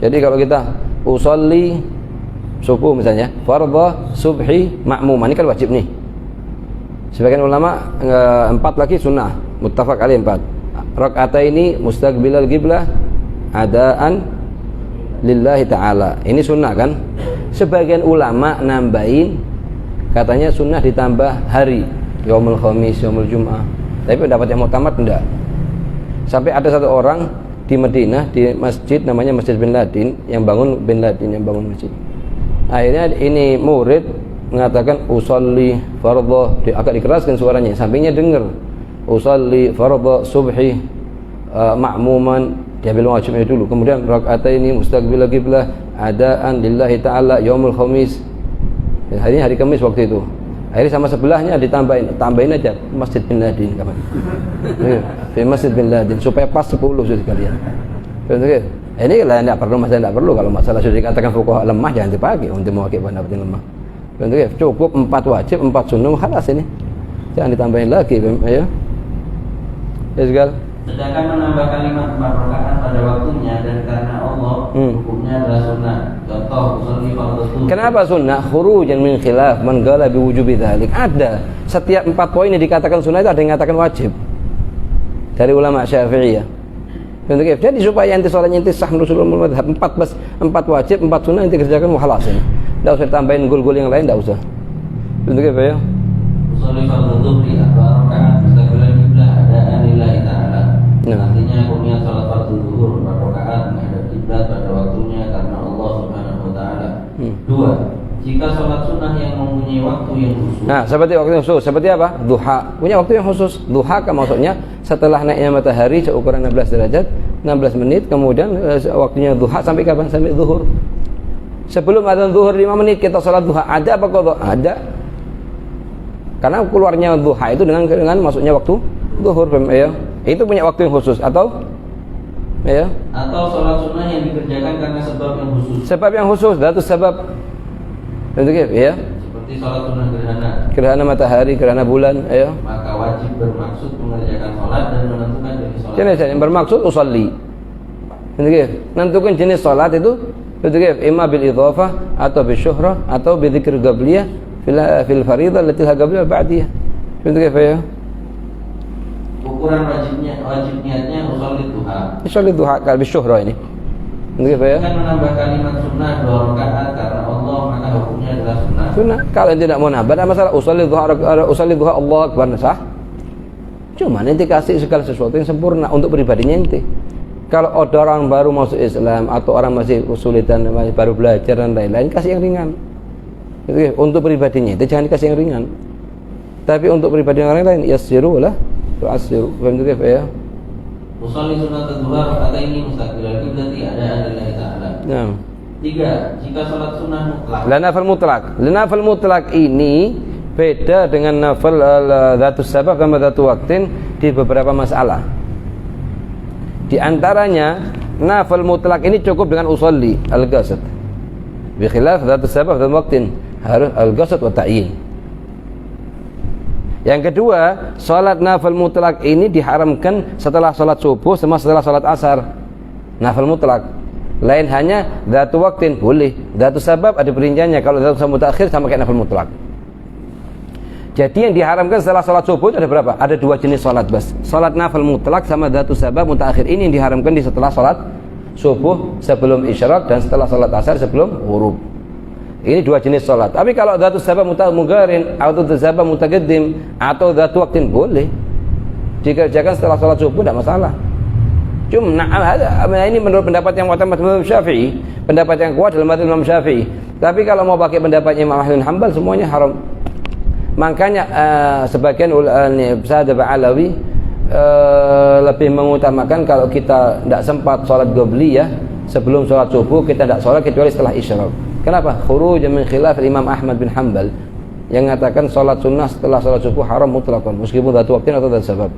Jadi kalau kita usolli subuh misalnya, fardhu subhi ma'muman, ini kan wajib nih. Sebagian ulama 4 lagi sunnah, muttafaq alaih 4. Rakaataini mustaqbilal qiblah adaan lillahi ta'ala. Ini sunnah kan? Sebagian ulama nambahin katanya sunnah ditambah hari, yaumul khamis, yaumul jum'ah. Tapi pendapat yang muktamad enggak. Sampai ada satu orang di Madinah di masjid namanya Masjid Bin Ladin yang bangun masjid. Akhirnya ini murid mengatakan usolli fardhu, agak dikeraskan suaranya, sampingnya dengar. Usolli fardhu subhi ma'muman, dia bilang wajibnya dulu. Kemudian rakaataini mustaqbilal qiblah adaan lillahi ta'ala yaumul khamis. Hari Kamis waktu itu. Akhirnya sama sebelahnya tambahin aja Masjid Bin Ladin kapan. Di Masjid Bin Ladin supaya pas 10 sudah kalian. Betul. Ini lah enggak perlu kalau masalah sudah dikatakan fuqaha lemah jangan dipakai untuk mewakili pendapat yang lemah. Betul. Cukup 4 wajib, 4 sunnah khalas ini. Jangan ditambahin lagi ya. Sekali. Sedangkan menambah kalimat 4 rakaat pada waktunya dan karena Allah hukumnya adalah sunnah. Contoh usolli fardhu. Kenapa sunnah? Khurujan min khilaf man qala bi wujubi dzalik. Ada setiap 4 poin yang dikatakan sunnah itu ada yang mengatakan wajib. Dari ulama Syafi'iyah. Jadi supaya inti salatnya inti sah menurut mazhab 4 wajib, 4 sunnah inti kerjakan khalas ini. Enggak usah tambahin gol-gol yang lain, enggak usah. Betul ya? Usolli fardhu dhuhri 4 rakaat mustaqbilal qiblah adaan lillahi ta'ala. Artinya aku niat salat fardu zuhur 4 rakaat menghadap kiblat pada waktunya karena Allah Subhanahu wa taala. 2. Jika salat sunnah yang mempunyai waktu yang khusus. Nah, seperti waktu yang khusus, seperti apa? Duha. Punya waktu yang khusus. Duha kan maksudnya setelah naiknya matahari seukuran 16 derajat, 16 menit, kemudian waktunya duha sampai kapan? Sampai zuhur. Sebelum adzan zuhur 5 menit kita salat duha. Ada apa qadha? Ada. Karena keluarnya duha itu dengan masuknya waktu zuhur, ya. Itu punya waktu yang khusus atau ya? Atau sholat sunnah yang dikerjakan karena sebab yang khusus. Sebab yang khusus, datu sebab. Begitu ya? Seperti sholat sunnah gerhana matahari, gerhana bulan, ya. Maka wajib bermaksud mengerjakan sholat dan menentukan jenis sholat. Jenis yang bermaksud usolli. Begitu. Menentukan jenis sholat itu begitu, imma bil idhafah atau bil syuhrah atau bi dzikr qabliyah fil fariidhah allati qabliyah ba'diyah. Begitu ya? Ukuran wajib niatnya usolli duha. Usolli duha kalau syuhrah ini. Begitu ya? Kan menambah kalimat sunnah 2 rakaat karena Allah maka hukumnya adalah sunnah. Sunnah. Kalau tidak mau nambah ada masalah usolli duha Allah akbar sah. Cuma nanti kasih segala sesuatu yang sempurna untuk pribadinya ente. Kalau ada orang baru masuk Islam atau orang masih kesulitan masih baru belajar dan lain-lain kasih yang ringan. Begitu. Untuk pribadinya itu jangan dikasih yang ringan. Tapi untuk pribadi orang lain yassiru lah. Tu'assiru. Faham tu kaifa ya? Usolli sunat duha rakaataini mustaqbilal qiblati adaan lillahi ta'ala. Nah. 3. Jika sholat sunnah mutlak. Nafal mutlak. Nafal mutlak ini beda dengan nafal dzatus sabab dan dzatu waqtin di beberapa masalah. Di antaranya nafal mutlak ini cukup dengan usolli al-qasd. Bi khilaf dzatus sabab dan waqtin harus al-qasd wa ta'yin. Yang kedua, salat nafal mutlak ini diharamkan setelah salat subuh sama setelah salat asar. Nafal mutlak. Lain hanya dzatu waqtin boleh. Dzatu sabab ada perinciannya. Kalau dzatu sabab mutaakhir sama kayak nafal mutlak. Jadi yang diharamkan setelah salat subuh itu ada berapa? Ada 2 jenis salat bas. Salat nafal mutlak sama dzatu sabab mutaakhir ini yang diharamkan di setelah salat subuh sebelum isyraq dan setelah salat asar sebelum ghurub. Ini 2 jenis salat. Tapi kalau dzatu sabab mutaqarin atau dzatu sabab mutaqaddim atau dzatu waqtin boleh dikerjakan setelah salat subuh tidak masalah. Cuma ini menurut pendapat yang kuat Imam Syafi'i, pendapat yang kuat dalam mazhab Imam Syafi'i. Tapi kalau mau pakai pendapatnya Imam Ahmad bin Hanbal semuanya haram. Makanya sebagian ulama Sa'ad Ba'alawi lebih mengutamakan kalau kita tidak sempat sholat qobliyah sebelum sholat subuh, kita tidak sholat kecuali setelah isyraq. Kenapa? Khuruj min khilaf Imam Ahmad bin Hanbal yang mengatakan sholat sunnah setelah sholat subuh haram mutlaqan meskipun dzatu waqtin atau dzatu sabab.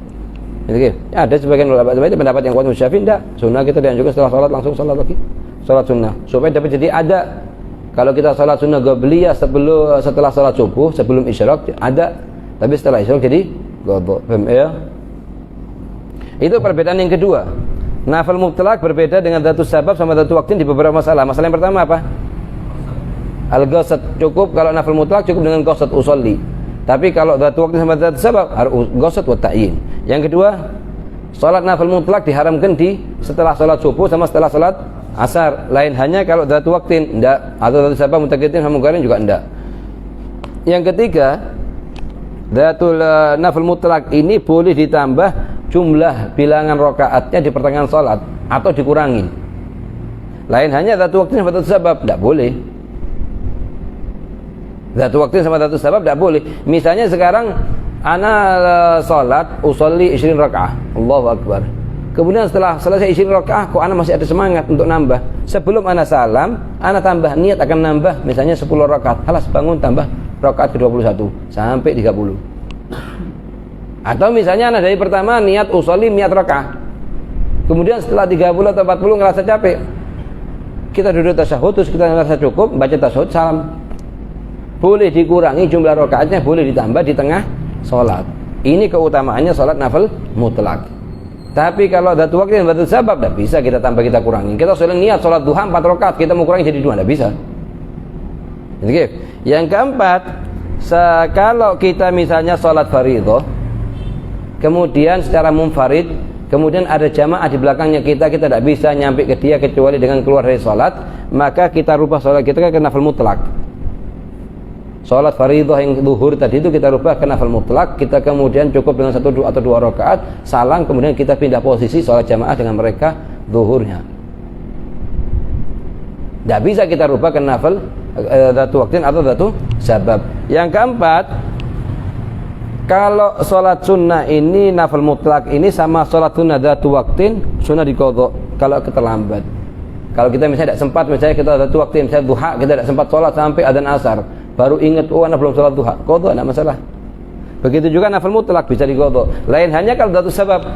Gitu. Ya, ada sebagian ulama itu pendapat yang kuat Syafi'i tidak. Sunnah kita dianjurkan setelah sholat langsung sholat lagi. Sholat sunnah supaya dapat jadi ada. Kalau kita sholat sunnah qabliyah setelah sholat subuh sebelum isyraq ada, tapi setelah isyraq jadi qadha. Paham ya? Itu perbedaan yang kedua. Nafal mutlak berbeda dengan dzatu sabab sama dzatu waqtin di beberapa masalah. Masalah yang pertama apa? Al-qasd cukup kalau nafal mutlak cukup dengan qasd usolli. Tapi kalau dzatu waqtin sama dzatu sabab harus qasd wa ta'yin. Yang kedua, salat nafal mutlak diharamkan di setelah salat subuh sama setelah salat asar. Lain hanya kalau dzatu waqtin enggak atau dzatu sabab mutaqaddim sama mungkarin juga enggak. Yang ketiga, dzatul nafal mutlak ini boleh ditambah jumlah bilangan rakaatnya di pertengahan salat atau dikurangi. Lain hanya dzatu waqtin sama dzatu sabab enggak boleh. Dzatu waqtin sama dzatu sabab enggak boleh. Misalnya sekarang ana salat usolli 20 rakaat. Allahu akbar. Kemudian setelah selesai 20 rakaat kok ana masih ada semangat untuk nambah. Sebelum ana salam, ana tambah niat akan nambah misalnya 10 rakaat. Halas bangun tambah rakaat ke-21 sampai 30. Atau misalnya ana dari pertama niat usolli 100 rakaat. Kemudian setelah 30 atau 40 ngerasa capek. Kita duduk tasyahud terus kita ngerasa cukup, baca tasyahud salam. Boleh dikurangi jumlah rakaatnya, boleh ditambah di tengah salat. Ini keutamaannya salat nafil mutlak. Tapi kalau dzatu waqtin dan dzatu sabab tidak bisa kita tambah kita kurangi. Kita soalnya niat salat duha 4 rakaat, kita mau kurangi jadi 2 tidak bisa. Oke. Yang keempat, kalau kita misalnya salat fardhu kemudian secara munfarid, kemudian ada jamaah di belakangnya kita tidak bisa nyampe ke dia kecuali dengan keluar dari salat, maka kita rubah salat kita ke nafil mutlak. Salat fardhu yang zuhur tadi itu kita rubah ke nafil mutlak, kita kemudian cukup dengan 1 atau 2 rakaat, salam, kemudian kita pindah posisi salat jamaah dengan mereka zuhurnya. Tidak bisa kita rubah ke nafil dzatu waqtin atau dzatu sabab. Yang keempat, kalau salat sunnah ini nafil mutlak ini sama salat sunnah dzatu waqtin sunnah diqadha kalau keterlambat. Kalau kita misalnya tidak sempat, misalnya kita dzatu waqtin misalnya duha, kita tidak sempat salat sampai adzan asar, baru ingat anak belum salat duha, qadha tidak masalah. Begitu juga nafil mutlak bisa diqadha. Lain hanya kalau dzatu sabab.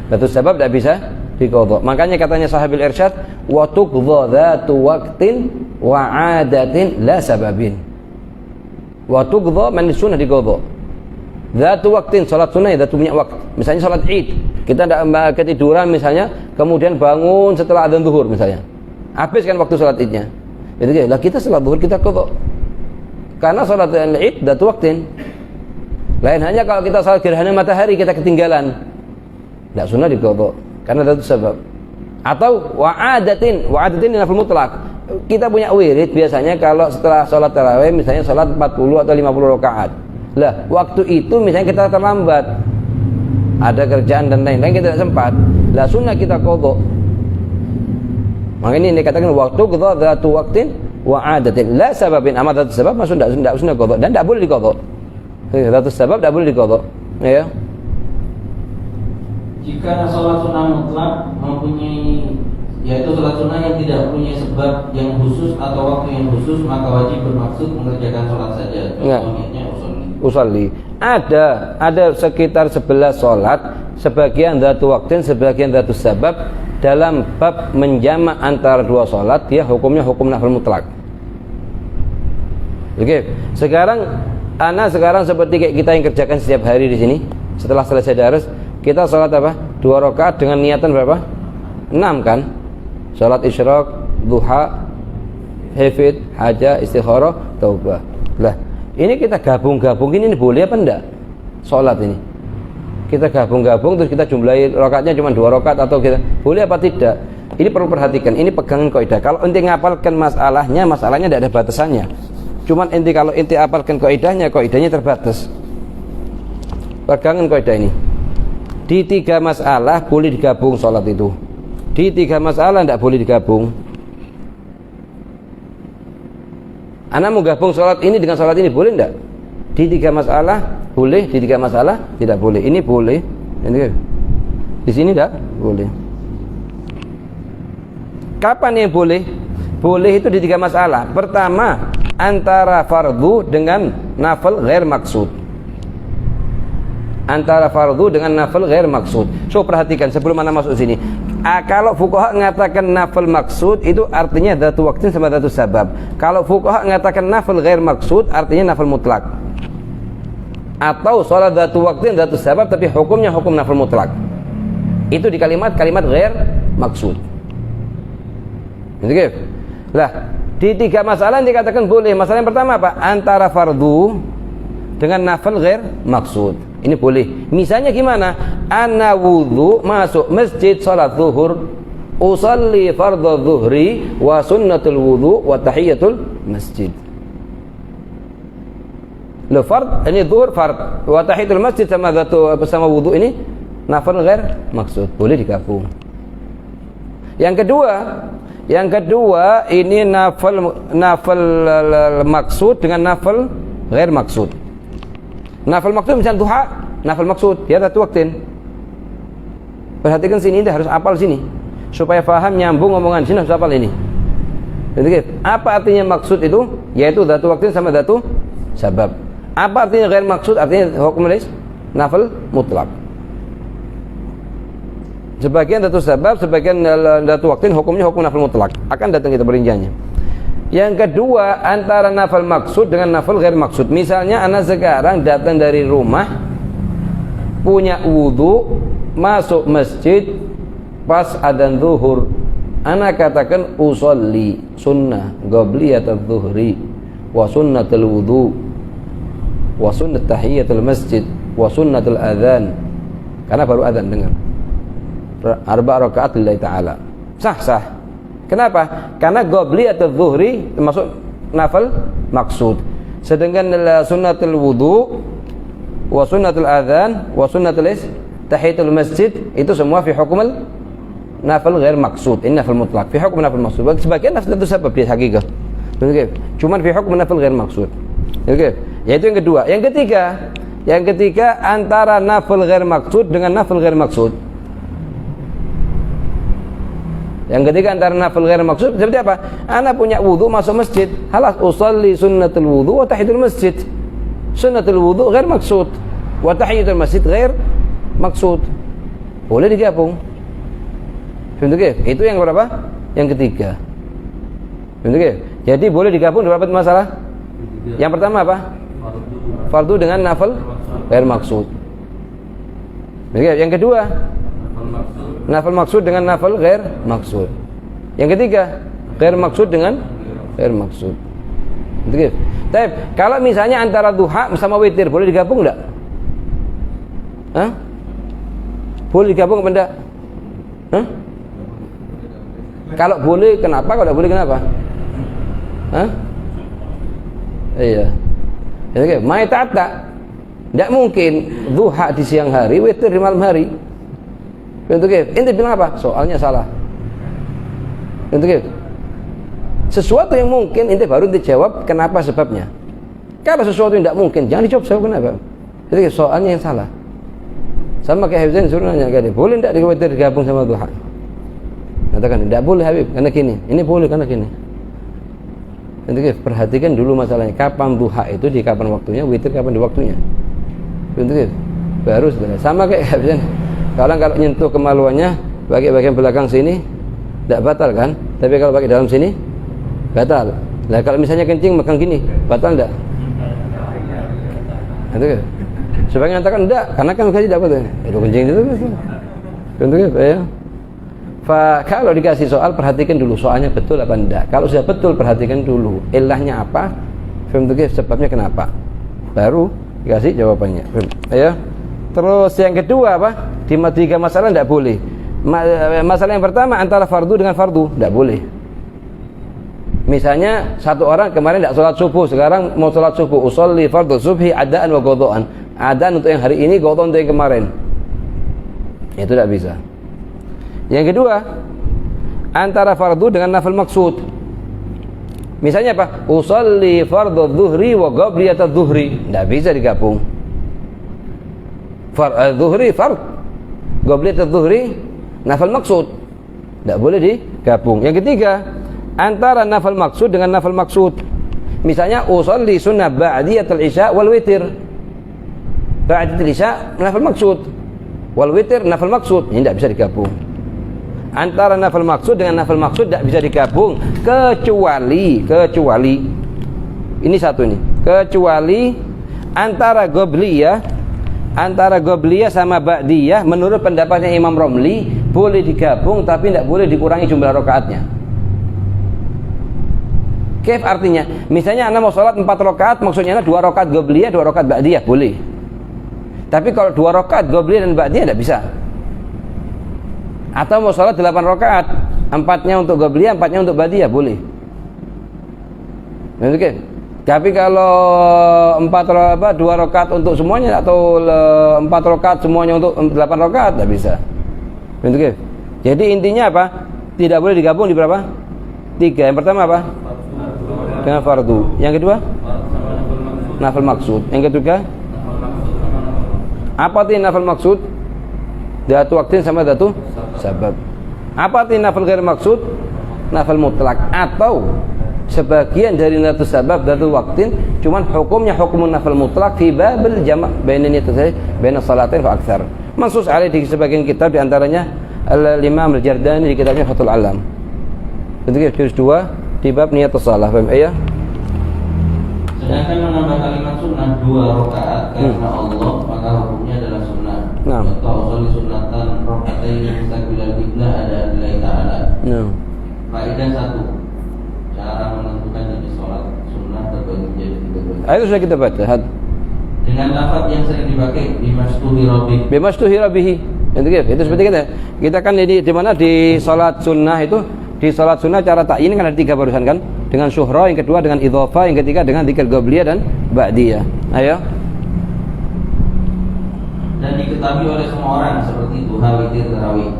Dzatu sabab tidak bisa diqadha. Makanya katanya sahabil irsyad, wa tuqdha dzatu waqtin wa 'adatin la sababin. Wa tuqdha man sunnah diqadha. Dzatu waqtin salat sunnah dzatu punya waktu. Misalnya salat Id, kita tidak ketiduran misalnya, kemudian bangun setelah adzan zuhur misalnya. Habiskan waktu salat Idnya. Itu lah kita salat zuhur kita qadha. Karena salat Id dzatu waqtin. Lain hanya kalau kita salat gerhana matahari kita ketinggalan. Tidak sunnah diqadha karena dzatu sabab. Atau wa'adatin nafil mutlak. Kita punya wirid biasanya kalau setelah salat tarawih misalnya salat 40 atau 50 rakaat. Lah, waktu itu misalnya kita terlambat. Ada kerjaan dan lain-lain kita tidak sempat. Lah sunnah kita qadha. Makanya ini dikatakan waktu qadha dzatu waqtin wa 'adatin la sababin. Amma dzatu sabab maksud tidak sunnah qadha dan tidak boleh diqadha. Dzatu sabab tidak boleh diqadha. Ya. Jika salat sunnah mutlak mempunyai yaitu sholat sunnah yang tidak punya sebab yang khusus atau waktu yang khusus, maka wajib bermaksud mengerjakan sholat saja. Contohnya usolli. Ada sekitar 11 sholat, sebagian dzatu waktin, sebagian dzatu sabab. Dalam bab menjamak antara dua sholat, dia hukumnya hukum nafil mutlak. Oke, sekarang seperti kayak kita yang kerjakan setiap hari di sini. Setelah selesai darus, kita sholat apa? 2 rakaat dengan niatan berapa? 6 kan? Sholat isyraq, duha, hafid, hajah, istikharah, taubah. Lah, ini kita gabung-gabungin, ini boleh apa enggak? Sholat ini kita gabung-gabung terus kita jumlahi rakaatnya cuma 2 rakaat atau kita boleh apa tidak? Ini perlu perhatikan, ini pegangan kaidah. Kalau ente ngapalkan masalahnya tidak ada batasannya. Cuman ente kalau ente apalkan kaidahnya terbatas. Pegangan kaidah ini. Di 3 masalah boleh digabung sholat itu. Di 3 masalah tidak boleh digabung. Ana mau gabung sholat ini dengan sholat ini boleh tidak? Di 3 masalah boleh, di 3 masalah tidak boleh. Ini boleh, ini di sini tidak boleh. Kapan yang boleh? Boleh itu di 3 masalah. Pertama, antara fardu dengan nafil ghair maksud. Antara fardu dengan nafil ghair maksud. So perhatikan sebelum mana masuk sini. Kalau fuqaha mengatakan nafil maksud itu artinya dzatu waktin sama dzatu sabab. Kalau fuqaha mengatakan nafil ghair maksud artinya nafil mutlak. Atau sholat dzatu waktin dzatu sabab tapi hukumnya hukum nafil mutlak. Itu di kalimat ghair maksud. Gitu. Lah, di 3 masalah yang dikatakan boleh. Masalah yang pertama apa? Antara fardu dengan nafil ghair maksud. Ini boleh. Misalnya gimana? Ana wudu masuk masjid salat zuhur, usalli fardhu zuhri wa sunnatul wudu wa tahiyatul masjid. Lo fard ini zuhur fard wa tahiyatul masjid sama wudu ini nafil ghair maksud. Boleh digabung. Yang kedua ini nafil maksud dengan nafil ghair maksud. Nafil maksud misalnya duha, nafil maksud dia dzatu waktin. Perhatikan sini, Anda harus hafal sini supaya paham nyambung omongan sini, harus hafal ini. Jadi apa artinya maksud itu? Yaitu dzatu waktin sama dzatu sabab. Apa artinya ghair maksud? Artinya hukum nafil mutlak. Sebagian dzatu sabab, sebagian dzatu waktin hukumnya hukum nafil mutlak. Akan datang kita perinciannya. Yang kedua, antara nafil maksud dengan nafil ghair maksud. Misalnya anak sekarang datang dari rumah, punya wudu, masuk masjid, pas adzan zuhur, anak katakan usolli sunnah qabliyatul zuhri wa sunnatul wudu wa sunnat tahiyatul masjid wa sunnatul adzan. Karena baru adzan dengar 4 rakaat lillahi ta'ala. Sah. Kenapa? Karena qabliyatul zuhri termasuk nafil maksud. Sedangkan sunnatul wudu wa sunnatul adzan wa sunnatul tahiyatul masjid itu semua fi hukm nafil ghair maksud. Ini nafil mutlak fi hukm nafil maksud. Sebagian nafil itu sebab di hakikat. Oke. Cuman fi hukm nafil ghair maksud. Oke. Yaitu yang kedua. Yang ketiga antara nafil ghair maksud dengan nafil ghair maksud. Yang ketiga antara nafil ghair maksud seperti apa? Ana punya wudu masuk masjid, halas usalli sunnatul wudu wa tahiyatul masjid. Sunnatul wudu ghair maksud wa tahiyatul masjid ghair maksud. Boleh digabung. Itu yang berapa? Yang ketiga. Jadi boleh digabung berapa masalah? Yang pertama apa? Fardu dengan nafil ghair maksud. Yang kedua nafil maksud dengan nafil ghair maksud. Yang ketiga, ghair maksud dengan ghair maksud. Gitu. Tapi kalau misalnya antara duha sama witir boleh digabung enggak? Hah? Boleh digabung apa enggak? Hah? Kalau boleh kenapa? Kalau tidak boleh kenapa? Hah? Iya. Jadi mai tata. Tidak mungkin duha di siang hari, witir di malam hari. Ente bilang apa? Soalnya salah. Sesuatu yang mungkin ente baru dijawab kenapa sebabnya. Kalau sesuatu yang tidak mungkin jangan dijawab sebab kenapa. Jadi soalnya yang salah. Sama kayak Hafizan suruh nanya kali, boleh tidak digabung sama duha? Katakan tidak boleh Habib karena gini, ini boleh karena gini. Nanti perhatikan dulu masalahnya, kapan duha itu, di kapan waktunya, witir kapan di waktunya. Nanti baru sebenarnya sama kayak kalau nyentuh kemaluannya bagian belakang sini tidak batal kan, tapi kalau pakai dalam sini batal. Nah kalau misalnya kencing makan gini batal enggak? Nanti sebagian mengatakan enggak, karena kan tidak batal. Itu kencing itu. Nanti ya. Kalau dikasih soal, perhatikan dulu soalnya betul apa enggak. Kalau sudah betul, perhatikan dulu ilahnya apa, sebabnya kenapa, baru dikasih jawabannya. Ya. Terus yang kedua apa? Di tiga masalah enggak boleh. Masalah yang pertama antara fardu dengan fardu enggak boleh. Misalnya satu orang kemarin enggak sholat subuh, sekarang mau sholat subuh, usolli fardu subhi adaan wa qadhaan. Adaan untuk yang hari ini, qadhaan untuk yang kemarin. Itu tidak bisa. Yang kedua, antara fardu dengan nafil maksud. Misalnya apa? Usolli fardhu dhuhri wa qabliyat adh-dhuhri. Tidak bisa digabung. Dhuhri fard, qabliyat adh-dhuhri nafil maksud. Tidak boleh digabung. Yang ketiga, antara nafil maksud dengan nafil maksud. Misalnya usolli sunnah ba'diyatul isya wal witir. Ba'diyatul isya nafil maksud, wal witir nafil maksud. Ini tidak bisa digabung. Antara nafil maksud dengan nafil maksud tidak bisa digabung, kecuali ini satu nih, kecuali antara qobliyah sama ba'diyah menurut pendapatnya Imam Romli boleh digabung tapi tidak boleh dikurangi jumlah rakaatnya. Kaif artinya? Misalnya anda mau sholat 4 rakaat, maksudnya 2 rakaat qobliyah, 2 rakaat ba'diyah, boleh. Tapi kalau 2 rakaat qobliyah dan ba'diyah tidak bisa. Atau mau sholat 8 rakaat, 4-nya untuk qobliyah, 4-nya untuk ba'diyah, boleh. Oke. Tapi kalau 2 rakaat untuk semuanya atau 4 rakaat semuanya untuk 8 rakaat, tidak bisa. Oke. Jadi intinya apa? Tidak boleh digabung di berapa? 3. Yang pertama apa? Dengan fardu. Yang kedua? Nafil maksud. Yang ketiga? Apa arti nafil maksud? Datu waktin sama datu sabab. Apa arti nafil ghair maksud? Nafil mutlak atau sebagian dari datu sabab, datu waktin, cuman hukumnya hukum nafil mutlak fi babil jama' baina niyatayn baina salatain fa aktsar. Mansus alaih di sebagian kitab, di antaranya Al-Imam Al-Jardani di kitabnya Fathul Alam. Ketika juz 2 di bab niat shalah, paham ya? Sedangkan menambah kalimat sunnah 2 rakaat karena Allah, maka hukumnya adalah sunnah. Nah. Atau usolli sunnatan rakaatain mustaqbilal qiblah ada lillahi ta'ala. Nah. Faedah 1. Cara menentukan jenis sholat sunnah terbagi menjadi 3 bagian. Itu sudah kita baca. Dengan lafaz yang sering dipakai bimastuhi rabbih. Itu seperti kita kan di mana di sholat sunnah itu, di sholat sunnah cara ta'yin kan ada 3 barusan kan, dengan syuhra, yang kedua dengan idhofah, yang ketiga dengan dzikir qabliyah dan ba'diyah. Ayo. Dan diketahui oleh semua orang seperti duha, witir, tarawih.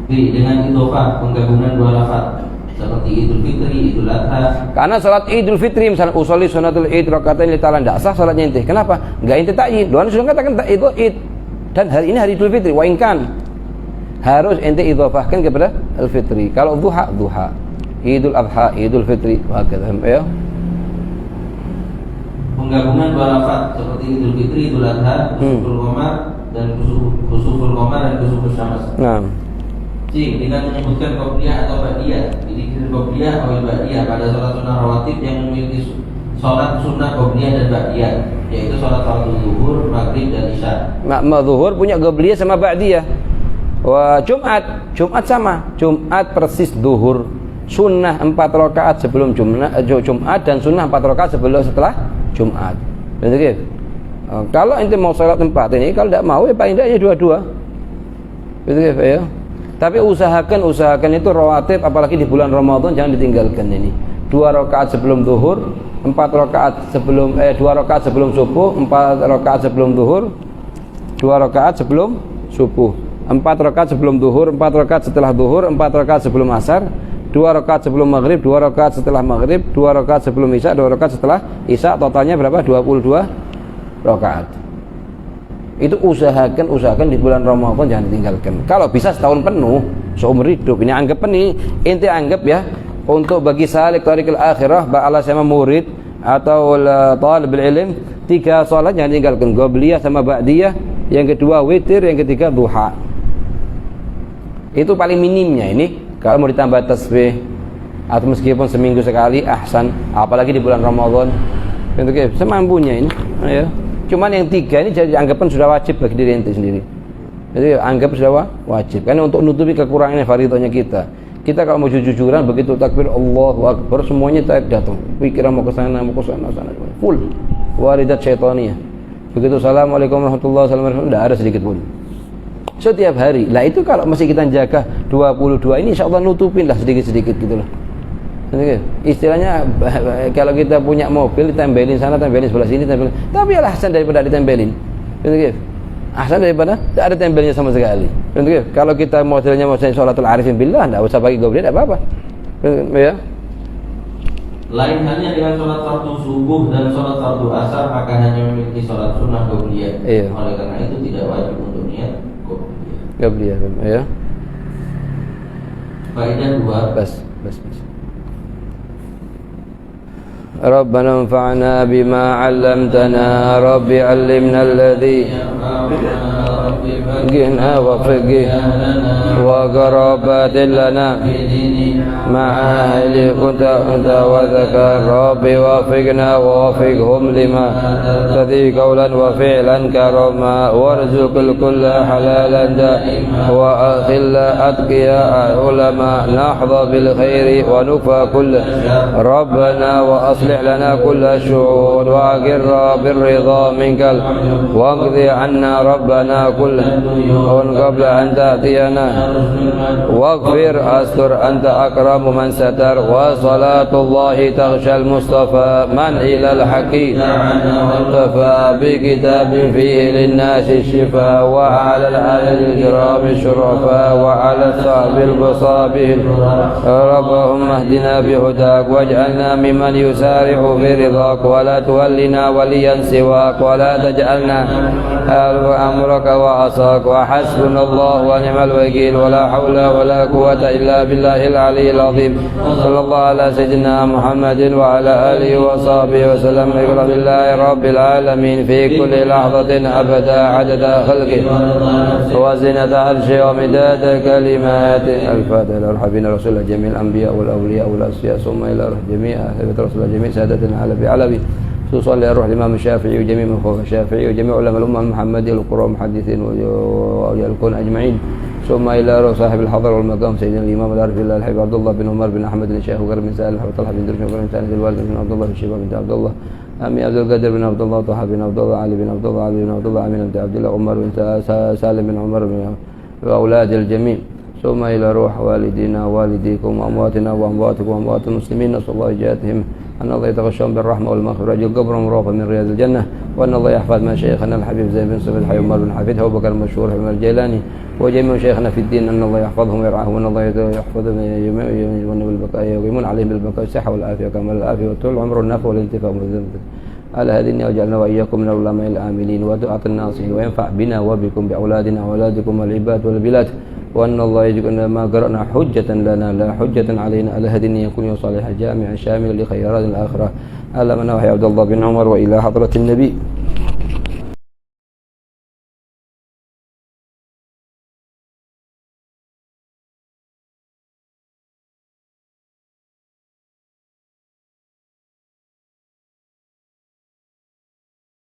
B. Dengan idhofah, penggabungan 2 lafaz seperti Idul Fitri, Idul Adha. Karena salat Idul Fitri misalnya usolli sunnatul Id rakaatain li ta'ala, enggak sah salatnya inti. Kenapa? Enggak inti ta'yin. Doa sudah katakan itu Id. Dan hari ini hari Idul Fitri, wa inkan harus inti idhofahkan kepada Al-Fitri. Kalau duha, Idul Adha, Idul Fitri, hakadha ya. Penggabungan 2 lafaz seperti Idul Fitri, Idul Adha, Kusuful Qamar dan Kusuful Qamar dan Kusuful Syams. Nah. C. Dengan menyebutkan qobliyah atau ba'diyah. Jadi qobliyah atau ba'diyah pada sholat sunnah rawatib yang memiliki sholat sunnah qobliyah dan ba'diyah, yaitu sholat fardu zuhur, maghrib dan isya. Zuhur punya qobliyah sama ba'diyah. Wah, Jumat sama. Jumat persis zuhur. Sunnah 4 rakaat sebelum Jumat dan sunnah 4 rakaat setelah Jumat. Begitu. Kalau ente mau sholat 4 ini, kalau tidak mau ya paling tidak ya 2-2. Begitu ya. Tapi usahakan itu rawatib, apalagi di bulan Ramadan jangan ditinggalkan ini. 2 rakaat sebelum zuhur, 4 rakaat sebelum 2 rakaat sebelum subuh, 4 rakaat sebelum zuhur, 2 rakaat sebelum subuh, 4 rakaat sebelum zuhur, 4 rakaat setelah zuhur, 4 rakaat sebelum asar, 2 rakaat sebelum maghrib, 2 rakaat setelah maghrib, 2 rakaat sebelum isya, 2 rakaat setelah isya. Totalnya berapa? 22 rakaat. Itu usahakan di bulan Ramadan jangan ditinggalkan. Kalau bisa setahun penuh. seumur hidup. Ini anggapan nih, ente anggap ya, untuk bagi salik tariqil akhirah ba'ala sama murid atau talibul ilm, 3 salat yang ditinggalkan, qabliyah sama ba'diyah, yang kedua witir, yang ketiga duha. Itu paling minimnya ini. Kalau mau ditambah tasbih atau meskipun seminggu sekali ahsan, apalagi di bulan Ramadan. Untuk semampunya ini. Ya. Cuman yang 3 ini jadi anggapan sudah wajib bagi diri ente sendiri. Jadi anggap sudah wajib. Karena untuk nutupi kekurangannya fardhonya kita. Kita kalau mau jujur-jujuran begitu takbir Allahu Akbar semuanya datang. Pikiran mau ke sana, sana. Full. Walidat syaitaniyah. Begitu assalamualaikum warahmatullahi wabarakatuh, tidak ada sedikit pun. Setiap hari. Lah itu kalau masih kita jaga 22 ini insyaallah nutupin lah sedikit-sedikit gitu loh. Istilahnya kalau kita punya mobil ditempelin sana, tempelin sebelah sini, tempelin. Tapi alhasan daripada ditempelin. Gitu. Ahsan daripada tidak ada tempelnya sama sekali. Kalau kita modelnya mau sholatul arifin billah, tidak usah pakai goblin, tidak apa-apa. Ya. Lain halnya dengan sholat fardu subuh dan sholat fardu asar, maka hanya memiliki sholat sunnah qobliyah. Iya. Oleh karena itu tidak wajib untuk niat qobliyah. Ya. Faedah 2. Bas. ربنا انفعنا بما علمتنا رب علمنا الذي جئنا وفقه وقرابات لنا مع أهل كنت وذكر رب وفقنا ووفقهم لما تذي قولا وفعلا كرما وارزق الكل حلالا دائما وأخل أتقياء علماء نحظى بالخير ونكفى كل ربنا وأصلح لنا كل الشؤون وأقر بالرضا منك واقضي عنا ربنا كل قبل أن تأتينا واغفر أستر أنت أكرم من ستر وصلاة الله تغشى المصطفى من إلى الحق وكفى بكتاب فيه للناس الشفاء وعلى الآل الكرام الشرفاء وعلى الصحب البصابه ربهم اهدنا بهداك واجعلنا ممن يسارع في رضاك ولا تولنا وليا سواك ولا تجعلنا أمرك وعصاك وحسبنا الله ونعم الوكيل ولا حول ولا قوة إلا بالله العلي العظيم صلى الله على سيدنا محمد وعلى آله وصحبه وسلم بالله رب العالمين في كل لحظة أبدا عدد خلقه وزنة عرشه ومداد كلماته الفاتحة إلى الحبيب رسول جميع الأنبياء والأولياء والأصفياء ثم إلى جميع ثبت رسول جميع سادتنا علوي خصوصا لروح الإمام الشافعي وجميع من خوف الشافعي وجميع علماء الأمة المحمدية القراء المحدثين وأولياء الكون أجمعين ثم إلى روح صاحب الحضر والمقام سيدنا الإمام العارف بالله الحبيب عبد الله بن عمر بن أحمد الشيخ وقرب بن سالم بن طلحة بن درش وقرب بن سالم الوالد بن عبد الله بن شيبة بن عبد الله أمي عبد القادر بن عبد الله طه بن عبد الله علي بن عبد الله علي بن عبد الله أمين بن عبد الله عمر بن سالم بن عمر وأولاد الجميع ثم إلى روح والدينا والديكم وأمواتنا وأمواتكم وأموات المسلمين نسأل الله إجابتهم أن الله يتغشهم بالرحمة والمغفرة يجعل قبرهم روضة من رياض الجنة وأن الله يحفظ مشايخنا الحبيب زين بن صفي الحي عمر بن حفيد أبو بكر المشهور عمر الجيلاني وجميع شيخنا في الدين أن الله يحفظهم ويرعاهم وأن الله يحفظهم بالبقاء ويقيمون عليهم بالبقاء والصحة والعافية وكمال العافية وطول العمر والنفع والانتفاع على هدينا وجعلنا وإياكم من العلماء العاملين ودعاة الناصحين وينفع بنا وبكم بأولادنا وأولادكم والعباد والبلاد وأن الله يجعلنا ما قرأنا حجة لنا لا حجة علينا على هدينا يكون صالحا جامعا شاملا لخيرات الآخرة على من وحي عبد الله بن عمر وإلى حضرة النبي